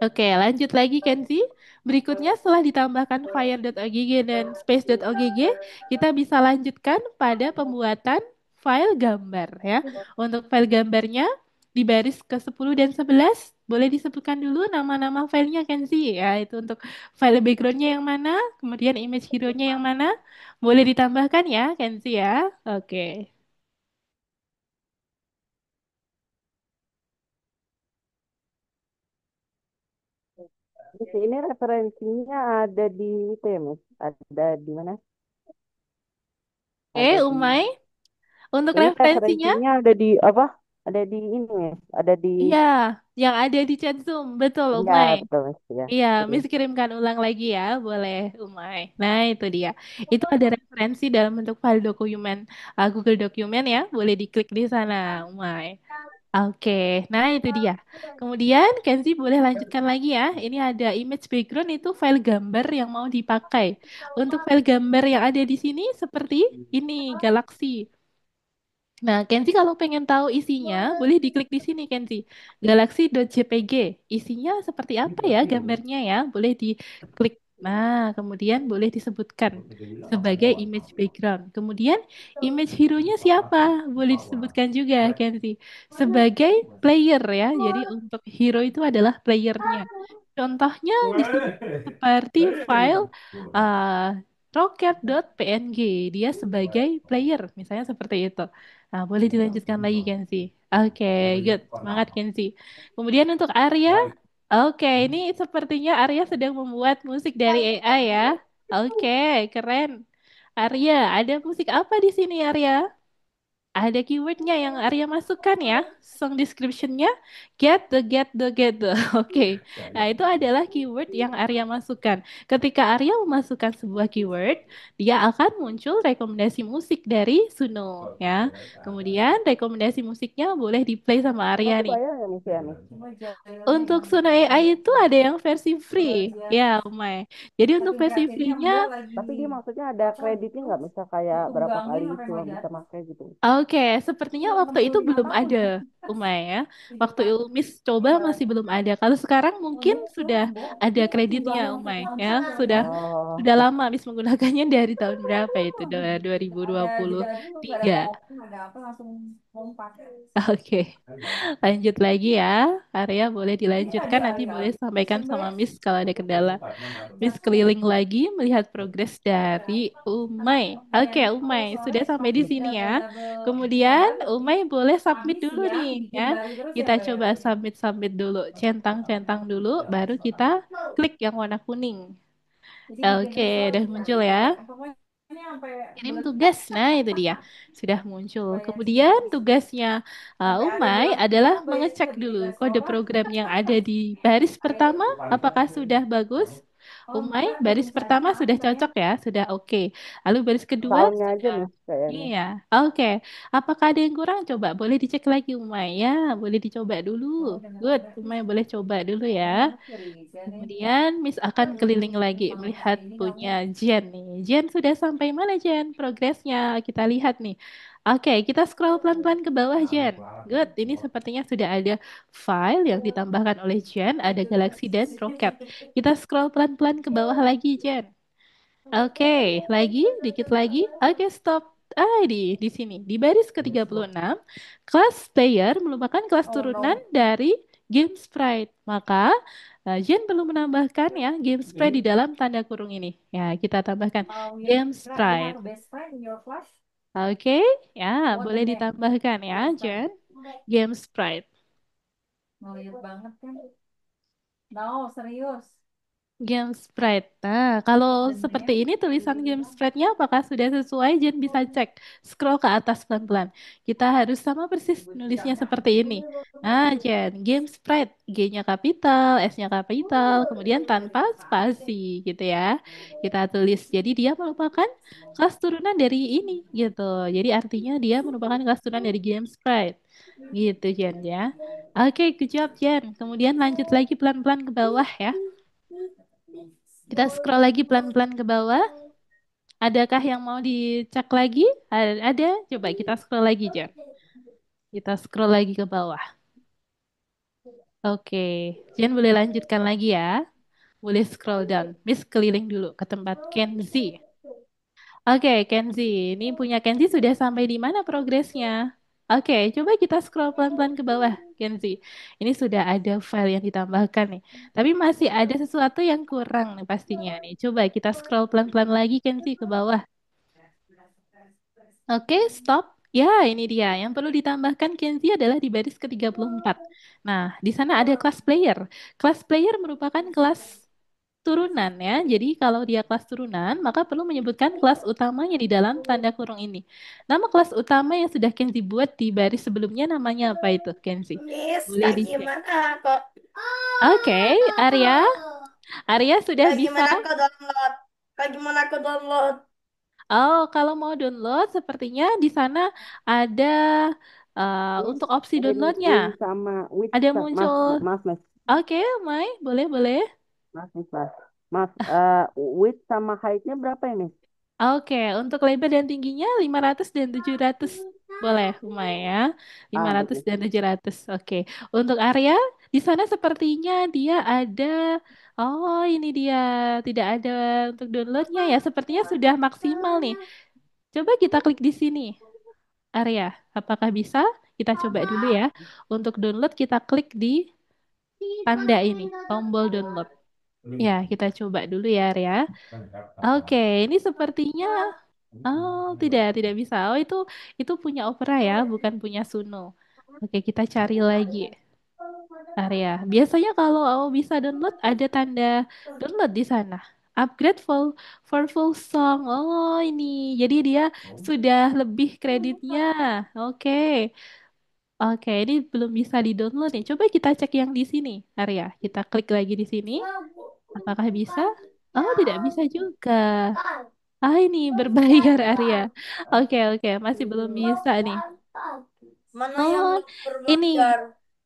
Oke, lanjut lagi Kenzi. Berikutnya setelah ditambahkan fire.ogg dan space.ogg, kita bisa lanjutkan pada pembuatan file gambar ya. Untuk file gambarnya di baris ke-10 dan 11 boleh disebutkan dulu nama-nama filenya Kenzi ya. Itu untuk file backgroundnya yang mana, kemudian image hero-nya yang mana. Boleh ditambahkan ya Kenzi ya. Oke. Miss, ini referensinya ada di itu ya, Miss. Ada di mana? Oke, Ada di Umay. Untuk ini referensinya referensinya ada di apa? Ada di ini, Miss. Ada di iya, yang ada di chat Zoom. Betul, iya, Umay. betul, Miss ya. Iya, Terus Miss kirimkan ulang lagi ya, boleh, Umay. Nah, itu dia. Itu ada referensi dalam bentuk file dokumen, Google Dokumen ya, boleh diklik di sana, Umay. Oke, nah itu dia. Kemudian Kenzi boleh lanjutkan lagi ya. Ini ada image background itu file gambar yang mau dipakai. Untuk file gambar yang ada di sini seperti ini, Galaxy. Nah, Kenzi kalau pengen tahu isinya, boleh diklik di sini, Kenzi. Galaxy.jpg. Isinya seperti apa ya gambarnya ya? Boleh diklik. Nah, kemudian boleh disebutkan sebagai image background. Kemudian image hero-nya siapa? Boleh disebutkan juga, Kenzi. Sebagai player ya. Jadi untuk hero itu adalah playernya. Contohnya di sini seperti file uh, rocket.png. Dia sebagai player, misalnya seperti itu. Nah, boleh dilanjutkan lagi, Kenzi. Oke, good. Semangat, Kenzi. Kemudian untuk Arya, oke, ini sepertinya Arya sedang membuat musik dari AI ya. Oke, keren. Arya, ada musik apa di sini, Arya? Ada keywordnya yang Arya masukkan ya. Song description-nya get the. Oke. Nah, itu adalah keyword yang Arya masukkan. Ketika Arya memasukkan sebuah keyword, dia akan muncul rekomendasi musik dari Suno ya. Kemudian rekomendasi musiknya boleh di-play sama Emang Arya nih. kebayang ya Miss ya Miss? Untuk Suno AI itu ada yang versi free. Ya, Umay. Jadi untuk versi free-nya. Tapi dia maksudnya ada kreditnya nggak? Misal kayak berapa kali cuma bisa pakai gitu. Oke, sepertinya waktu itu belum ada, Umay ya. Waktu Miss coba masih belum ada. Kalau sekarang mungkin sudah ada kreditnya, Umay ya. Sudah Oh, sudah lama Miss menggunakannya dari tahun berapa itu? 2023. Oke, lanjut lagi ya. Area boleh dilanjutkan, nanti boleh sampaikan sama Miss kalau ada kendala. Miss keliling lagi melihat progres dari Umay. Oke, Umay sudah sampai di sini ya. Kemudian Umay boleh submit dulu nih ya. Kita coba submit dulu, centang-centang dulu, baru kita klik yang warna kuning. Oke, udah muncul ya. Kirim tugas, nah itu dia sudah muncul. Kemudian tugasnya Umay adalah mengecek dulu kode program yang ada di baris pertama, apakah sudah bagus? Umay, baris pertama sudah cocok ya, sudah oke. Lalu baris kedua soalnya aja sudah. Miss kayaknya. Iya, oke. Apakah ada yang kurang? Coba boleh dicek lagi Umay ya, boleh dicoba dulu. Good, Umay boleh coba dulu ya. Kemudian Miss akan keliling lagi melihat punya Jen nih. Jen sudah sampai mana Jen? Progresnya kita lihat nih. Oke, kita scroll pelan-pelan ke bawah Jen. Good, ini sepertinya sudah ada file yang ditambahkan oleh Jen, ada Galaxy dan Rocket. Kita scroll pelan-pelan ke bawah lagi Jen. Oke, lagi, dikit lagi. Oke, stop. Di sini, di baris ke-36, kelas player merupakan kelas turunan dari game sprite. Maka, Jen perlu menambahkan ya game sprite di dalam tanda kurung ini. Ya, kita tambahkan game sprite. Oke, ya, boleh ditambahkan ya, Jen. Game sprite. Game Sprite. Nah, kalau seperti ini tulisan Game Sprite-nya apakah sudah sesuai? Jen bisa cek. Scroll ke atas pelan-pelan. Kita harus sama persis nulisnya seperti ini. Nah, Jen, Game Sprite. G-nya kapital, S-nya kapital, kemudian tanpa spasi gitu ya. Kita tulis. Jadi dia merupakan kelas turunan dari ini gitu. Jadi artinya dia merupakan kelas turunan dari Game Sprite. Gitu, Jen ya. Oke, good job, Jen. Kemudian lanjut lagi pelan-pelan ke bawah ya. Kita scroll lagi pelan-pelan ke bawah. Adakah yang mau dicek lagi? Ada? Coba kita scroll lagi, Jan. Kita scroll lagi ke bawah. Oke, Jan boleh lanjutkan lagi ya. Boleh scroll down. Miss keliling dulu ke tempat Kenzi. Oke, Kenzi. Ini punya Kenzi sudah sampai di mana progresnya? Oke, coba kita scroll pelan-pelan ke bawah, Kenzi. Ini sudah ada file yang ditambahkan nih. Tapi masih ada sesuatu yang kurang nih pastinya nih. Coba kita scroll pelan-pelan lagi, Kenzi, ke bawah. Oke, stop. Ya, ini dia. Yang perlu ditambahkan Kenzi adalah di baris ke-34. Nah, di sana ada kelas player. Kelas player merupakan kelas turunan ya. Jadi kalau dia kelas turunan, maka perlu menyebutkan kelas utamanya di dalam tanda kurung ini. Nama kelas utama yang sudah Kenzi buat di baris sebelumnya namanya apa itu, Kenzi? Miss, Boleh Kak dicek. gimana kok? Oke, Arya. Arya sudah Kak bisa. gimana kok download? Kak gimana kok download? Oh, kalau mau download, sepertinya di sana ada Miss, untuk opsi downloadnya. win sama with Ada mas, muncul. mas, mas, Oke, Mai, boleh, boleh. mas, mas, mas, mas, width sama height-nya berapa ya Miss? Oke, untuk lebar dan tingginya 500 dan 700. Boleh, Umay ya. lima Ah, ratus oke. dan 700. Oke. Untuk Arya, di sana sepertinya dia ada. Oh, ini dia. Tidak ada untuk downloadnya ya. Sepertinya sudah maksimal nih. Coba kita klik di sini, Arya. Apakah bisa? Kita coba dulu ya. Untuk download, kita klik di tanda ini, tombol download. Ya, kita coba dulu ya, Arya. Oke, ini sepertinya. Oh, tidak bisa. Oh, itu punya Opera ya, bukan punya Suno. Oke, kita cari lagi area. Biasanya kalau bisa download ada tanda download di sana. Upgrade for full song. Oh, ini. Jadi dia sudah lebih kreditnya. Oke. Oke, ini belum bisa di-download nih. Coba kita cek yang di sini, Arya. Kita klik lagi di sini. Apakah bisa? Oh, tidak bisa juga. Ah, ini berbayar, Arya. Oke, masih belum bisa nih. Mana yang Oh, belum ini berbayar?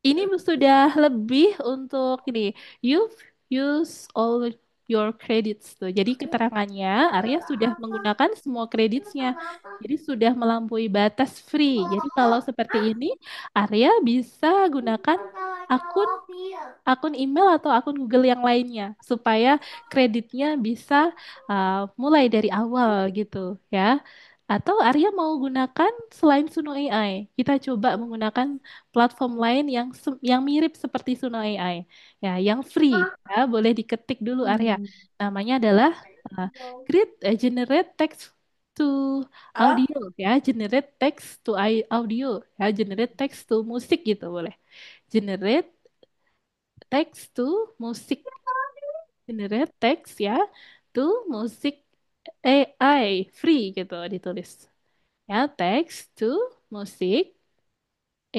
ini sudah lebih untuk ini. You've used all your credits tuh. Jadi keterangannya Arya sudah menggunakan semua kreditnya. Jadi sudah melampaui batas free. Jadi kalau seperti ini Arya bisa gunakan akun akun email atau akun Google yang lainnya supaya kreditnya bisa mulai dari awal gitu ya. Atau Arya mau gunakan selain Suno AI, kita coba menggunakan platform lain yang mirip seperti Suno AI. Ya, yang free ya, boleh diketik dulu Arya. Hmm. Namanya adalah uh, Generate Text to Hah? Audio ya, Generate Text to Audio ya, Generate Text to Musik gitu boleh. Generate Text to Musik, Generate Text ya to Musik AI free gitu ditulis. Ya, text to musik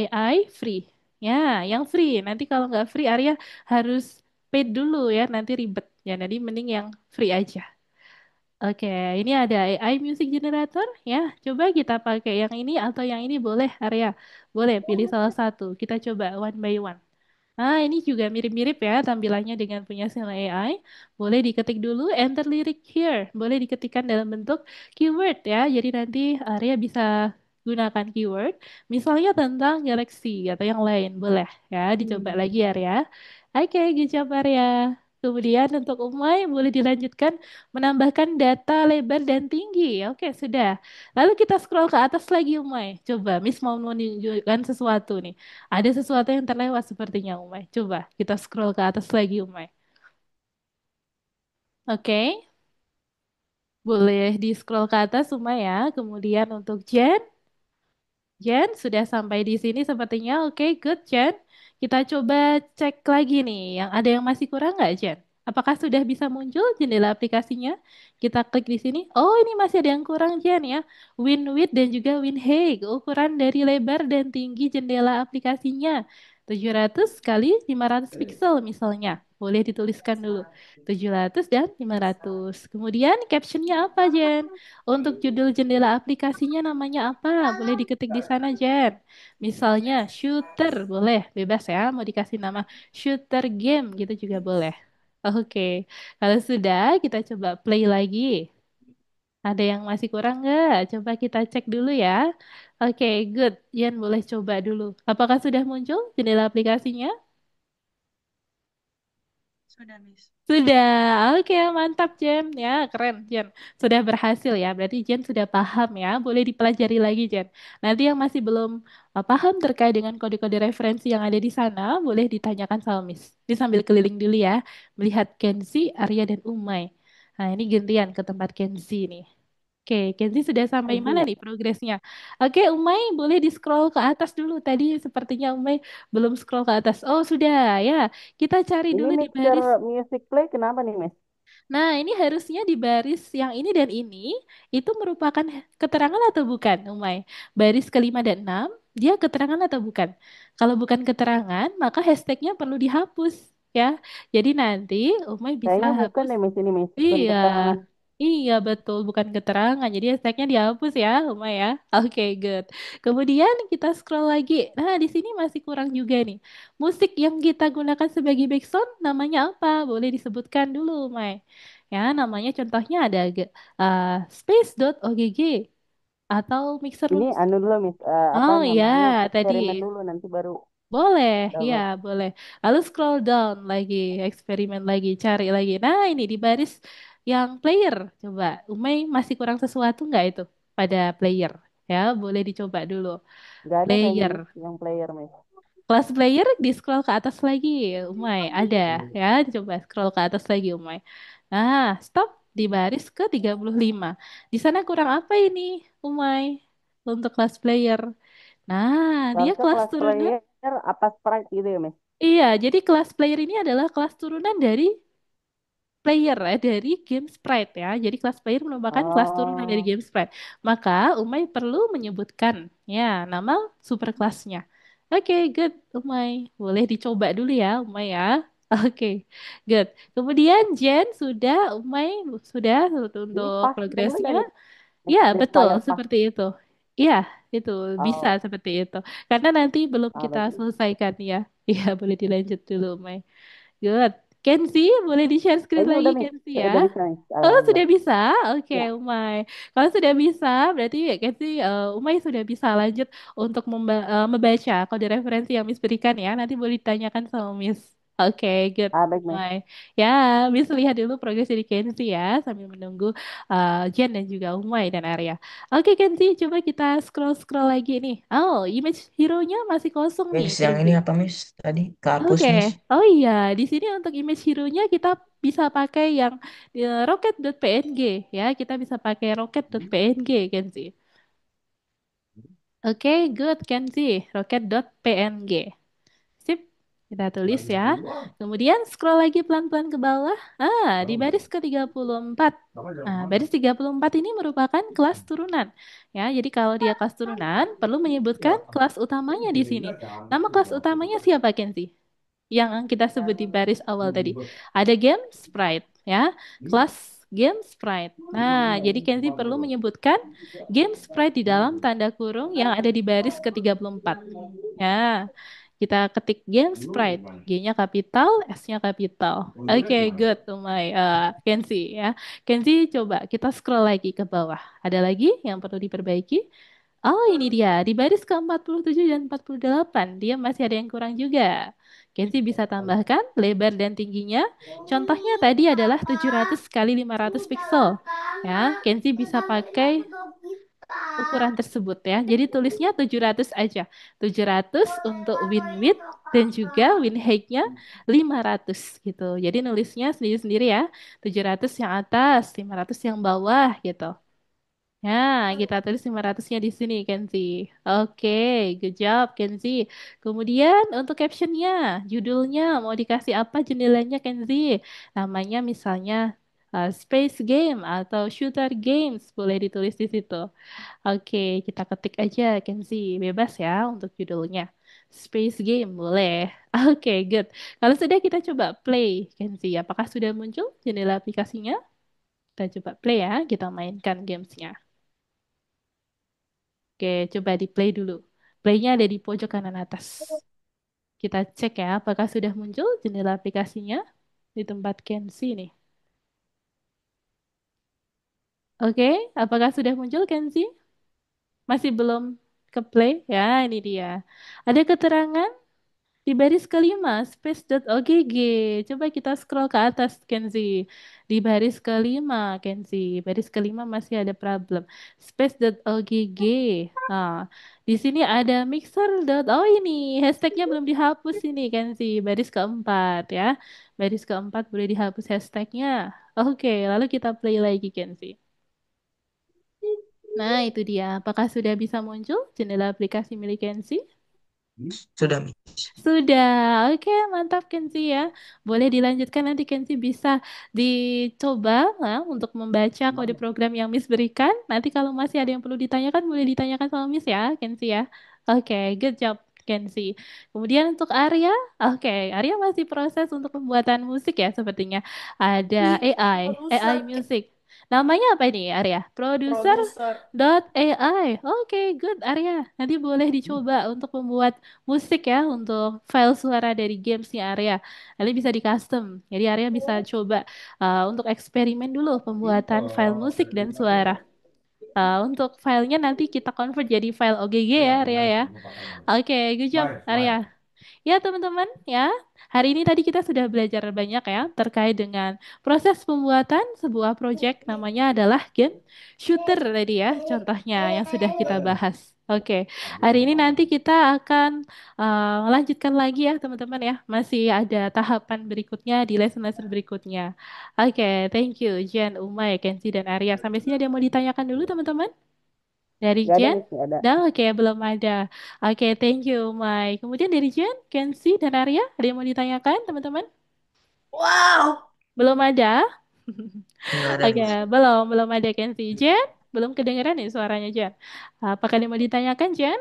AI free. Ya, yang free. Nanti kalau nggak free, Arya harus paid dulu ya. Nanti ribet. Ya, nanti mending yang free aja. Oke, ini ada AI Music Generator. Ya, coba kita pakai yang ini atau yang ini boleh, Arya. Boleh, pilih salah satu. Kita coba one by one. Ah, ini juga mirip-mirip ya tampilannya dengan punya Sila AI. Boleh diketik dulu, enter lyric here. Boleh diketikkan dalam bentuk keyword ya. Jadi nanti Arya bisa gunakan keyword. Misalnya tentang Galaxy atau yang lain. Boleh ya, dicoba Hmm. lagi Arya. Oke, good job Arya. Kemudian untuk Umay boleh dilanjutkan menambahkan data lebar dan tinggi. Oke, sudah. Lalu kita scroll ke atas lagi Umay. Coba, Miss mau menunjukkan sesuatu nih. Ada sesuatu yang terlewat sepertinya, Umay. Coba kita scroll ke atas lagi, Umay. Oke, boleh di scroll ke atas, Umay ya. Kemudian untuk Jen, Jen sudah sampai di sini sepertinya. Oke, good, Jen. Kita coba cek lagi nih. Yang ada yang masih kurang nggak, Jen? Apakah sudah bisa muncul jendela aplikasinya? Kita klik di sini. Oh, ini masih ada yang kurang, Jen ya. Win width dan juga win height. Ukuran dari lebar dan tinggi jendela aplikasinya. 700 kali 500 pixel misalnya. Boleh dituliskan dulu. 700 dan 500. Kemudian captionnya apa, Jen? Untuk judul jendela aplikasinya namanya apa? Boleh diketik di sana, Jen. Misalnya shooter, boleh, bebas ya. Mau dikasih nama shooter game gitu juga boleh. Oke, kalau sudah kita coba play lagi. Ada yang masih kurang nggak? Coba kita cek dulu ya. Oke, good. Jen boleh coba dulu. Apakah sudah muncul jendela aplikasinya? Sudah, Miss. Sudah, oke mantap Jen ya keren Jen sudah berhasil ya berarti Jen sudah paham ya boleh dipelajari lagi Jen nanti yang masih belum paham terkait dengan kode-kode referensi yang ada di sana boleh ditanyakan sama Miss ini sambil keliling dulu ya melihat Kenzi, Arya dan Umay nah ini gantian ke tempat Kenzi nih oke Kenzi sudah sampai Izin mana ya. nih progresnya oke Umay boleh di scroll ke atas dulu tadi sepertinya Umay belum scroll ke atas oh sudah ya kita cari Ini dulu di mixer baris. music play kenapa nih, Miss? Nah, ini harusnya di baris yang ini dan ini itu merupakan keterangan atau bukan, Umay? Baris kelima dan enam, dia keterangan atau bukan? Kalau bukan keterangan, maka hashtagnya perlu dihapus, ya. Jadi nanti Umay bisa Kayaknya bukan hapus. deh, Miss, ini, Miss. Bukan Iya, keterangan. iya betul, bukan keterangan. Jadi hashtagnya dihapus ya, Umay ya. Oke, good. Kemudian kita scroll lagi. Nah, di sini masih kurang juga nih. Musik yang kita gunakan sebagai background namanya apa? Boleh disebutkan dulu, Umay. Ya, namanya contohnya ada space.ogg. atau mixer Ini Lux? anu dulu, Miss. Apa Oh iya, namanya? tadi Eksperimen dulu, nanti baru boleh, iya download. boleh. Lalu scroll down lagi, eksperimen lagi, cari lagi. Nah ini di baris yang player, coba. Umay masih kurang sesuatu nggak itu pada player? Ya, boleh dicoba dulu. Nggak ada kayaknya, Player. Miss, yang player, Miss. Kelas player di scroll ke atas lagi, Umay. Ada ya, coba scroll ke atas lagi, Umay. Nah, stop di baris ke 35. Di sana kurang apa ini, Umay? Untuk kelas player. Nah, dia Seharusnya kelas kelas turunan. player apa sprite gitu ya, Miss? Iya, jadi kelas player ini adalah kelas turunan dari player dari game sprite ya. Jadi kelas player merupakan kelas turunan dari Oh, game sprite. Maka Umay perlu menyebutkan ya nama super kelasnya. Oke, good, Umay. Boleh dicoba dulu ya, Umay ya. Oke, good. Kemudian Jen sudah, Umay sudah ini untuk pas semua progresnya. dari Ya, betul, expired pas. seperti itu. Iya, itu bisa Oh, seperti itu. Karena nanti belum kita baik, Miss. selesaikan ya. Iya, boleh dilanjut dulu, Umay. Good. Kenzi, boleh di-share screen Ini lagi, udah, Miss. Kenzi ya? Udah bisa, Miss. Oh, sudah Alhamdulillah. bisa? Oke, Ya, Umay. Kalau sudah bisa, berarti ya Kenzi, Umay sudah bisa lanjut untuk membaca kode referensi yang Miss berikan ya. Nanti boleh ditanyakan sama Miss. Oke, good. baik, Miss. Umay. Ya, Miss lihat dulu progres dari Kenzi ya, sambil menunggu Jen dan juga Umay dan Arya. Oke, Kenzi, coba kita scroll-scroll lagi nih. Oh, image hero-nya masih kosong nih, Miss, yang Kenzi. ini apa, Miss? Tadi kehapus, Oke, Miss. oh iya, di sini untuk image hero-nya kita bisa pakai yang rocket.png ya, kita bisa pakai rocket.png, Kenzi. Oke, good, Kenzi, rocket.png. Sip, kita tulis ya. Kemudian scroll lagi pelan-pelan ke bawah. Ah, di baris ke-34. Nah, baris 34 ini merupakan kelas turunan. Ya, jadi kalau dia kelas turunan, perlu menyebutkan kelas utamanya di sini. Nama kelas utamanya siapa, Kenzi? Yang kita sebut di baris awal tadi. Ada game sprite ya, kelas game sprite. Nah, jadi Kenzi perlu menyebutkan game sprite di dalam tanda kurung yang ada di baris ke-34. Ya, kita ketik game sprite. G-nya kapital, S-nya kapital. Oke, good, Umay. Kenzi ya. Kenzi, coba kita scroll lagi ke bawah. Ada lagi yang perlu diperbaiki? Oh, ini dia. Di baris ke-47 dan 48, dia masih ada yang kurang juga. Kenzi bisa tambahkan lebar dan tingginya. Contohnya tadi adalah 700 kali 500 pixel. Ya, Kenzi bisa pakai ukuran tersebut ya. Jadi tulisnya 700 aja. 700 untuk win width dan juga win height-nya 500 gitu. Jadi nulisnya sendiri-sendiri ya. 700 yang atas, 500 yang bawah gitu. Nah, kita tulis 500-nya di sini, Kenzi. Oke, good job, Kenzi. Kemudian untuk captionnya, judulnya mau dikasih apa jendelanya, Kenzi? Namanya misalnya Space Game atau Shooter Games, boleh ditulis di situ. Oke, kita ketik aja, Kenzi. Bebas ya untuk judulnya. Space Game, boleh. Oke, good. Kalau sudah kita coba play, Kenzi. Apakah sudah muncul jendela aplikasinya? Kita coba play ya, kita mainkan gamesnya. Oke, coba di play dulu. Playnya ada di pojok kanan atas. Kita cek ya, apakah sudah muncul jendela aplikasinya di tempat Kenzi nih. Oke, apakah sudah muncul Kenzi? Masih belum ke play? Ya, ini dia. Ada keterangan di baris kelima, space.ogg. Coba kita scroll ke atas, Kenzi. Di baris kelima, Kenzi. Baris kelima masih ada problem. Space.ogg. Nah, di sini ada mixer. Oh ini, hashtagnya belum dihapus ini, Kenzi. Baris keempat ya. Baris keempat boleh dihapus hashtagnya. Oke, lalu kita play lagi, Kenzi. Nah, itu dia. Apakah sudah bisa muncul jendela aplikasi milik Kenzi? Sudah, Miss. Sudah, oke mantap Kenzi ya. Boleh dilanjutkan nanti Kenzi bisa dicoba untuk membaca kode program yang Miss berikan. Nanti kalau masih ada yang perlu ditanyakan, boleh ditanyakan sama Miss ya, Kenzi ya. Oke, good job Kenzi. Kemudian untuk Arya, oke, Arya masih proses untuk pembuatan musik ya sepertinya. Ada AI Produser, music. Namanya apa ini Arya? Producer produser. AI. Oke, good Arya. Nanti boleh dicoba untuk membuat musik ya untuk file suara dari gamesnya Arya. Nanti bisa di custom. Jadi Arya bisa coba untuk eksperimen dulu pembuatan file musik dan suara. Untuk filenya nanti kita convert jadi file OGG ya, Arya ya. Oke, good job, Arya. Ya, teman-teman, ya. Hari ini tadi kita sudah belajar banyak ya terkait dengan proses pembuatan sebuah project namanya adalah game shooter tadi ya, contohnya yang sudah kita bahas. Oke, hari ini nanti kita akan melanjutkan lagi ya teman-teman ya. Masih ada tahapan berikutnya di lesson-lesson berikutnya. Oke, thank you Jen, Umay, Kenzi, dan Arya. Sampai sini ada yang mau ditanyakan dulu teman-teman? Dari Gak ada Jen? nih, gak ada. Dah, oke, belum ada. Oke, thank you, Mike. Kemudian dari Jen, Kenzi, dan Arya, ada yang mau ditanyakan, teman-teman? Wow. Belum ada? Nggak ada, Oke, Miss. belum ada Kenzi. Jen, belum kedengeran nih suaranya Jen. Apakah ada yang mau ditanyakan, Jen?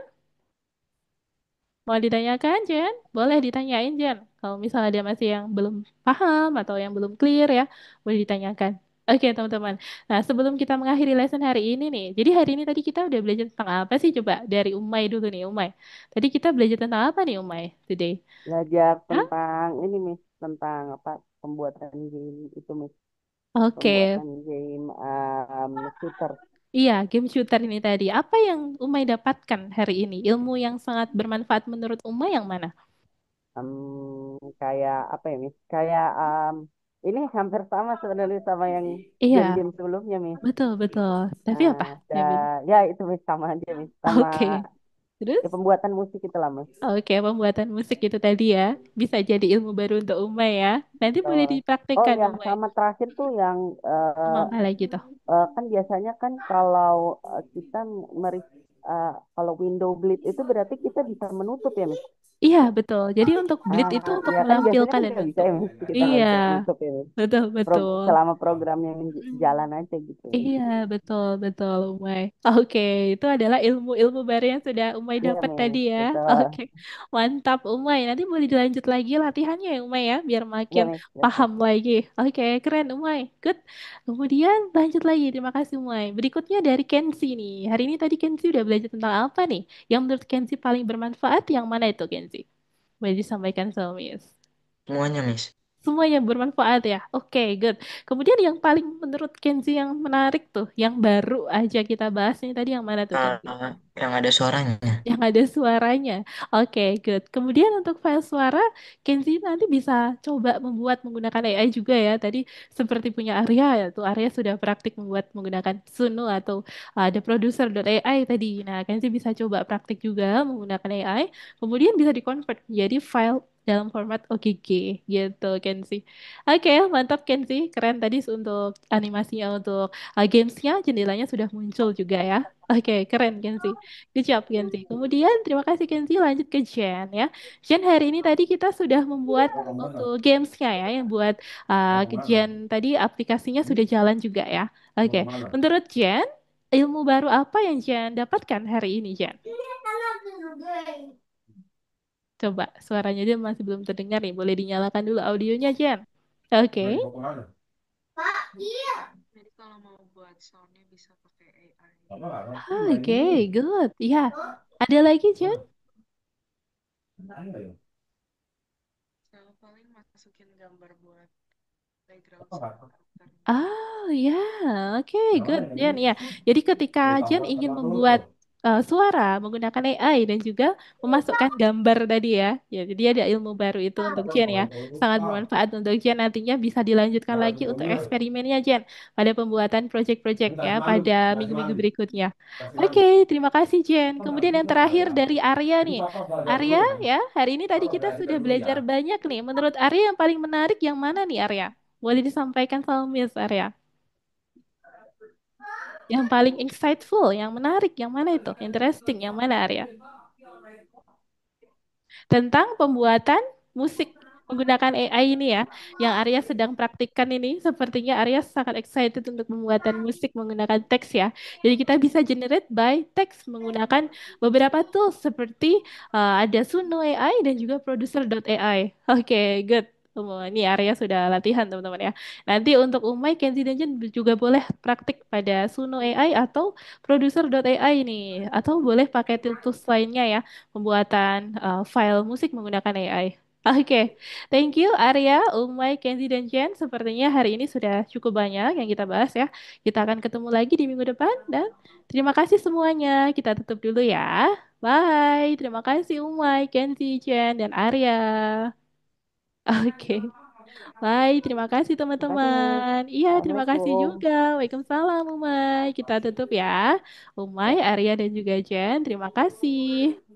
Mau ditanyakan, Jen? Boleh ditanyain, Jen. Kalau misalnya ada masih yang belum paham atau yang belum clear ya, boleh ditanyakan. Oke, teman-teman. Nah, sebelum kita mengakhiri lesson hari ini nih, jadi hari ini tadi kita udah belajar tentang apa sih? Coba dari Umay dulu nih, Umay. Tadi kita belajar tentang apa nih, Umay, today? Belajar Hah? tentang ini, Miss. Tentang apa? Pembuatan game itu, Miss. Oke, Pembuatan game shooter. iya, game shooter ini tadi. Apa yang Umay dapatkan hari ini? Ilmu yang sangat bermanfaat menurut Umay yang mana? Kayak apa ya, Miss? Kayak ini hampir sama sebenarnya sama yang Iya, game-game sebelumnya, Miss. betul, betul. Tapi apa yang beda? Ya itu, Miss, sama aja, Miss. Sama Oke, ya, terus? pembuatan musik itu lah, Miss. Oke, pembuatan musik itu tadi ya. Bisa jadi ilmu baru untuk Umay ya. Nanti boleh Eh, oh dipraktikkan ya, Umay. sama terakhir tuh yang Sama apa lagi tuh? kan biasanya kan kalau kita meris kalau window bleed itu berarti kita bisa menutup ya, Miss. Iya, betul. Jadi untuk bleed itu Ah, untuk ya kan biasanya menampilkan kan dan nggak bisa bentuk. ya, Miss. Kita nggak Iya, bisa nutup ya, Miss. betul, betul. Selama programnya jalan aja gitu. Iya, betul, betul, Umay. Oke, itu adalah ilmu-ilmu baru yang sudah Umay Iya, dapat tadi Miss. ya. Betul. Oke, mantap, Umay. Nanti boleh dilanjut lagi latihannya ya, Umay ya, biar Iya, makin Miss. paham Betul. lagi. Oke, keren, Umay. Good. Kemudian lanjut lagi. Terima kasih, Umay. Berikutnya dari Kenzi nih. Hari ini tadi Kenzi udah belajar tentang apa nih? Yang menurut Kenzi paling bermanfaat, yang mana itu, Kenzi? Boleh disampaikan sama Miss. Semuanya, Miss. Semuanya bermanfaat ya. Oke, good. Kemudian yang paling menurut Kenzi yang menarik tuh, yang baru aja kita bahas nih tadi yang mana tuh Kenzi? Yang ada suaranya. Yang ada suaranya. Oke, good. Kemudian untuk file suara, Kenzi nanti bisa coba membuat menggunakan AI juga ya. Tadi seperti punya Arya ya, tuh Arya sudah praktik membuat menggunakan Suno atau ada producer.ai tadi. Nah, Kenzi bisa coba praktik juga menggunakan AI. Kemudian bisa dikonvert menjadi file dalam format OGG gitu, Kenzi. Oke, mantap Kenzi. Keren tadi untuk animasinya untuk gamesnya, jendelanya sudah muncul juga ya. Oke, keren Kenzi. Good job, Kenzi. Kemudian, terima kasih Kenzi. Lanjut ke Jen ya. Jen, hari ini tadi kita sudah membuat untuk gamesnya ya, yang buat Jen tadi aplikasinya sudah jalan juga ya. Oke, menurut Jen, ilmu baru apa yang Jen dapatkan hari ini, Jen? Coba, suaranya dia masih belum terdengar nih. Boleh dinyalakan dulu audionya, Jen. Oke. Jadi kalau mau buat soundnya bisa pakai AI. Oke, good. Ya, ada lagi, Jen? Saya paling masukin gambar buat background sama karakternya. Ah, ya, oke, good, Jen. Ya, jadi ketika Jen ingin membuat suara menggunakan AI dan juga memasukkan gambar tadi ya, ya, jadi ada ilmu baru itu untuk Jen ya, sangat bermanfaat untuk Jen. Nantinya bisa dilanjutkan lagi untuk eksperimennya Jen pada pembuatan project-project ya pada minggu-minggu berikutnya. Oke, terima kasih Jen. Kemudian yang terakhir dari Arya nih, Arya ya, hari ini tadi kita sudah belajar banyak nih. Menurut Arya yang paling menarik yang mana nih Arya? Boleh disampaikan sama Miss Arya. Yang paling insightful, yang menarik, yang mana itu? Interesting, yang mana Arya? Tentang pembuatan musik menggunakan AI ini ya, yang Arya sedang praktikkan ini, sepertinya Arya sangat excited untuk pembuatan musik menggunakan teks ya. Jadi kita bisa generate by text menggunakan beberapa tools seperti ada Suno AI dan juga Producer.ai. Oke, good. Ini Arya sudah latihan teman-teman ya. Nanti untuk Umay, Kenzi dan Jen juga boleh praktik pada Suno AI atau Producer.ai ini. Atau boleh pakai tools lainnya ya pembuatan file musik menggunakan AI. Oke, thank you Arya, Umay, Kenzi, dan Jen. Sepertinya hari ini sudah cukup banyak yang kita bahas ya. Kita akan ketemu lagi di minggu depan dan terima kasih semuanya. Kita tutup dulu ya. Bye. Terima kasih Umay, Kenzi, Jen, dan Arya. Oke, bye. Terima kasih Terima kasih, Miss. teman-teman. Iya, terima kasih Assalamualaikum. juga. Waalaikumsalam Umay. Kita tutup ya. Umay, Ya. Arya, dan juga Jen. Terima kasih.